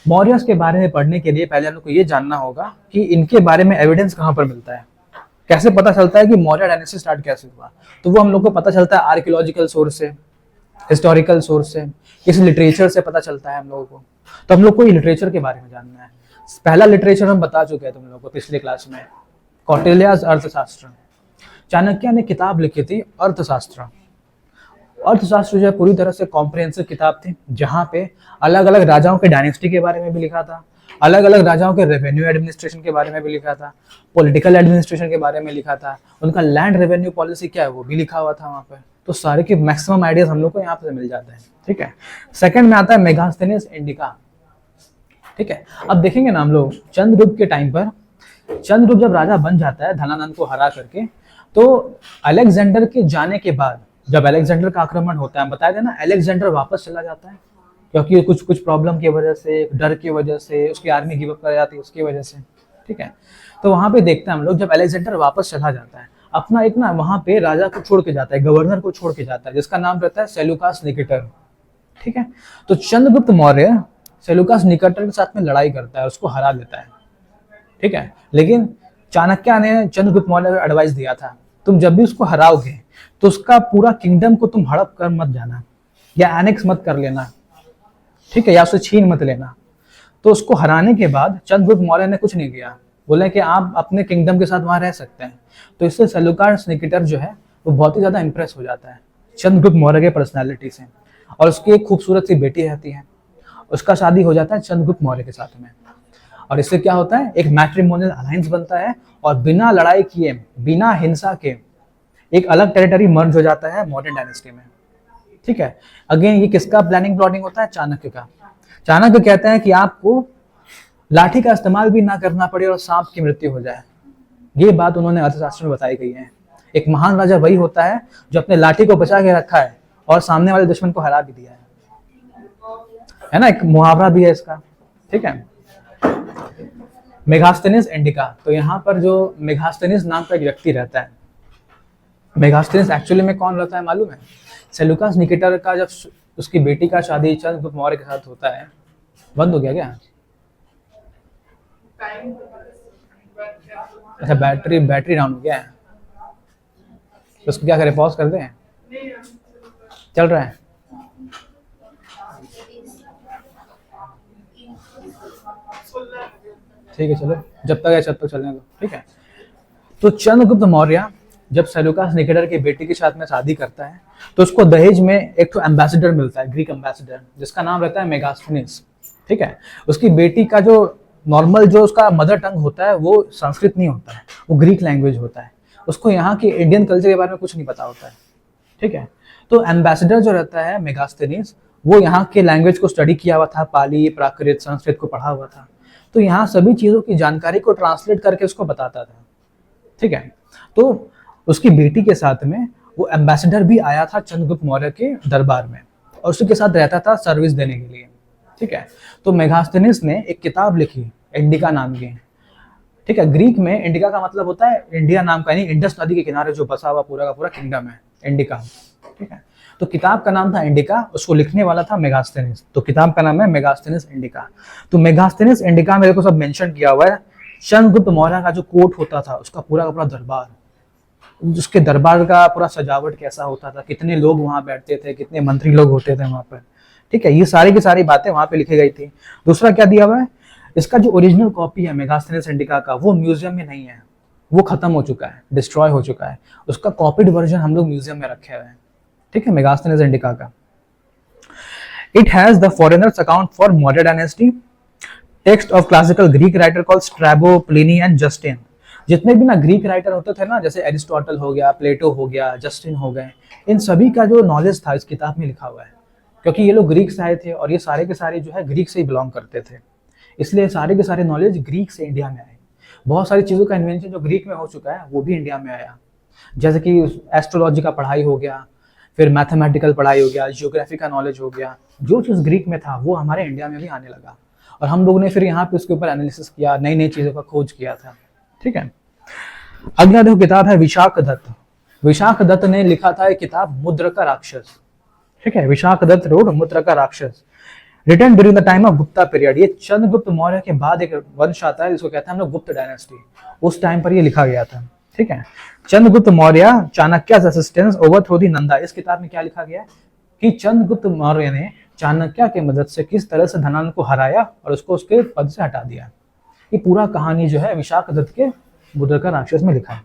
Mauryas के बारे में पढ़ने के लिए पहले हम लोग को ये जानना होगा कि इनके बारे में एविडेंस कहाँ पर मिलता है, कैसे पता चलता है कि मौर्य डायनेस्टी स्टार्ट कैसे हुआ। तो वो हम लोग को पता चलता है आर्कियोलॉजिकल सोर्स से, हिस्टोरिकल सोर्स से, किसी लिटरेचर से पता चलता है हम लोगों को। तो हम लोग को लिटरेचर के बारे में जानना है। पहला लिटरेचर हम बता चुके हैं तुम लोगों को पिछले क्लास में, कौटिल्याज अर्थशास्त्र। चाणक्य ने किताब लिखी थी अर्थशास्त्र। अर्थशास्त्र जो है पूरी तरह से कॉम्प्रिहेंसिव किताब थी, जहाँ पे अलग अलग राजाओं के डायनेस्टी के बारे में भी लिखा था, अलग अलग राजाओं के रेवेन्यू एडमिनिस्ट्रेशन के बारे में भी लिखा था, पॉलिटिकल एडमिनिस्ट्रेशन के बारे में लिखा था, उनका लैंड रेवेन्यू पॉलिसी क्या है वो भी लिखा हुआ था वहाँ पर। तो सारे के मैक्सिमम आइडियाज हम लोग को यहाँ पे मिल जाते हैं, ठीक है। सेकंड में आता है मेगास्थेनियस इंडिका, ठीक है। अब देखेंगे ना हम लोग चंद्रगुप्त के टाइम पर, चंद्रगुप्त जब राजा बन जाता है धनानंद को हरा करके, तो अलेक्जेंडर के जाने के बाद जब अलेक्जेंडर का आक्रमण होता है, बताया था ना, अलेक्जेंडर वापस चला जाता है क्योंकि कुछ प्रॉब्लम की वजह से, डर की वजह से, उसकी आर्मी गिव अप कर जाती है उसकी वजह से, ठीक है। तो वहां पे देखते हैं हम लोग जब अलेक्जेंडर वापस चला जाता है, अपना एक ना वहां पे राजा को छोड़ के जाता है, गवर्नर को छोड़ के जाता है, जिसका नाम रहता है सेल्यूकस निकेटर, ठीक है। तो चंद्रगुप्त मौर्य सेल्यूकस निकेटर के साथ में लड़ाई करता है, उसको हरा देता है, ठीक है। लेकिन चाणक्य ने चंद्रगुप्त मौर्य को एडवाइस दिया था, तुम जब भी उसको हराओगे तो उसका पूरा किंगडम को तुम हड़प कर मत जाना या एनेक्स मत कर लेना, ठीक है, या उसे छीन मत लेना। तो उसको हराने के बाद चंद्रगुप्त मौर्य ने कुछ नहीं किया, बोले कि आप अपने किंगडम के साथ वहां रह सकते हैं। तो इससे सेल्यूकस निकेटर जो है वो बहुत ही ज़्यादा इम्प्रेस हो जाता है चंद्रगुप्त मौर्य के पर्सनैलिटी से, और उसकी एक खूबसूरत सी बेटी रहती है। उसका शादी हो जाता है चंद्रगुप्त मौर्य के साथ में, और इससे क्या होता है, एक मैट्रिमोनियल अलायंस बनता है, और बिना लड़ाई किए, बिना हिंसा के एक अलग टेरिटरी मर्ज हो जाता है मौर्य डायनेस्टी में। ठीक है, अगेन ये किसका प्लानिंग प्लॉटिंग होता है? चाणक्य का। चाणक्य कहते हैं कि आपको लाठी का इस्तेमाल भी ना करना पड़े और सांप की मृत्यु हो जाए। ये बात उन्होंने अर्थशास्त्र में बताई गई है। एक महान राजा वही होता है जो अपने लाठी को बचा के रखा है और सामने वाले दुश्मन को हरा भी दिया है ना, एक मुहावरा भी है इसका। ठीक है, मेगास्थनीज इंडिका, तो यहाँ पर जो मेगास्थनीज नाम का एक व्यक्ति रहता है, मेगास्थनीज एक्चुअली में कौन रहता है मालूम है? सेलुकस निकेटर का जब उसकी बेटी का शादी चंद्रगुप्त मौर्य के साथ होता है, बंद हो गया क्या? अच्छा, बैटरी डाउन हो गया है, तो उसको क्या करें, पॉज कर दें? चल रहा है? ठीक है, चलो जब तक है तब तक चलने दो। ठीक है, तो चंद्रगुप्त मौर्य जब सेलुकस निकेटर की बेटी के साथ में शादी करता है, तो उसको दहेज में एक तो एम्बेसडर मिलता है, ग्रीक एम्बेसडर, जिसका नाम रहता है मेगास्थनीज। ठीक है, उसकी बेटी का जो नॉर्मल जो उसका मदर टंग होता है वो संस्कृत नहीं होता है, वो ग्रीक लैंग्वेज होता है। उसको यहाँ के इंडियन कल्चर के बारे में कुछ नहीं पता होता है। ठीक है, तो एम्बेसडर जो रहता है मेगास्थनीज, वो यहाँ के लैंग्वेज को स्टडी किया हुआ था, पाली, प्राकृत, संस्कृत को पढ़ा हुआ था, तो यहाँ सभी चीज़ों की जानकारी को ट्रांसलेट करके उसको बताता था। ठीक है, तो उसकी बेटी के साथ में वो एम्बेसडर भी आया था चंद्रगुप्त मौर्य के दरबार में, और उसके साथ रहता था सर्विस देने के लिए। ठीक है, तो मेगास्थनीज ने एक किताब लिखी इंडिका नाम की। ठीक है, ग्रीक में इंडिका का मतलब होता है इंडिया नाम का, यानी इंडस नदी के किनारे जो बसा हुआ पूरा का पूरा किंगडम है, इंडिका। ठीक है, तो किताब का नाम था इंडिका, उसको लिखने वाला था मेगास्थनीज, तो किताब का नाम है मेगास्थनीज इंडिका। तो मेगास्थनीज इंडिका में देखो सब मेंशन किया हुआ है, चंद्रगुप्त मौर्य का जो कोर्ट होता था, उसका पूरा का पूरा दरबार, उसके दरबार का पूरा सजावट कैसा होता था, कितने लोग वहां बैठते थे, कितने मंत्री लोग होते थे वहां पर। ठीक है, ये सारी की सारी बातें वहां पे लिखी गई थी। दूसरा क्या दिया हुआ है, इसका जो ओरिजिनल कॉपी है मेगास्थनीज इंडिका का, वो म्यूजियम में नहीं है, वो खत्म हो चुका है, डिस्ट्रॉय हो चुका है। उसका कॉपीड वर्जन हम लोग म्यूजियम में रखे हुए हैं। ठीक है, मेगास्थनीज इंडिका का। It has the foreigners account for Maurya dynasty, text of classical Greek writer called Strabo, Pliny and Justin. जितने भी ना ग्रीक राइटर होते थे ना, जैसे एरिस्टोटल हो गया, प्लेटो हो गया, जस्टिन हो गए, इन सभी का जो नॉलेज था इस किताब में लिखा हुआ है, क्योंकि ये लोग ग्रीक से आए थे और ये सारे के सारे जो है ग्रीक से ही बिलोंग करते थे, इसलिए सारे के सारे नॉलेज ग्रीक से इंडिया में आए। बहुत सारी चीज़ों का इन्वेंशन जो ग्रीक में हो चुका है वो भी इंडिया में आया, जैसे कि एस्ट्रोलॉजी का पढ़ाई हो गया, फिर मैथमेटिकल पढ़ाई हो गया, जियोग्राफी का नॉलेज हो गया, जो चीज़ ग्रीक में था वो हमारे इंडिया में भी आने लगा, और हम लोगों ने फिर यहाँ पे उसके ऊपर एनालिसिस किया, नई नई चीज़ों का खोज किया था। ठीक है, अगला देखो किताब है विशाख दत्त। विशाख दत्त ने लिखा था एक किताब मुद्र का राक्षस। ठीक है, विशाख दत्त रोड मुद्र का राक्षस, written during the time of Gupta period. ये चंद्रगुप्त मौर्य के बाद एक वंश आता है जिसको कहते हैं हम लोग गुप्त डायनेस्टी, उस टाइम पर ये लिखा गया था। ठीक है, Chandragupta Maurya Chanakya assistance overthrow the Nanda. इस किताब में क्या लिखा गया है कि चंद्रगुप्त मौर्य ने चाणक्य के मदद से किस तरह से धनानंद को हराया और उसको उसके पद से हटा दिया। ये पूरा कहानी जो है विशाख दत्त के मुद्र का राक्षस में लिखा है।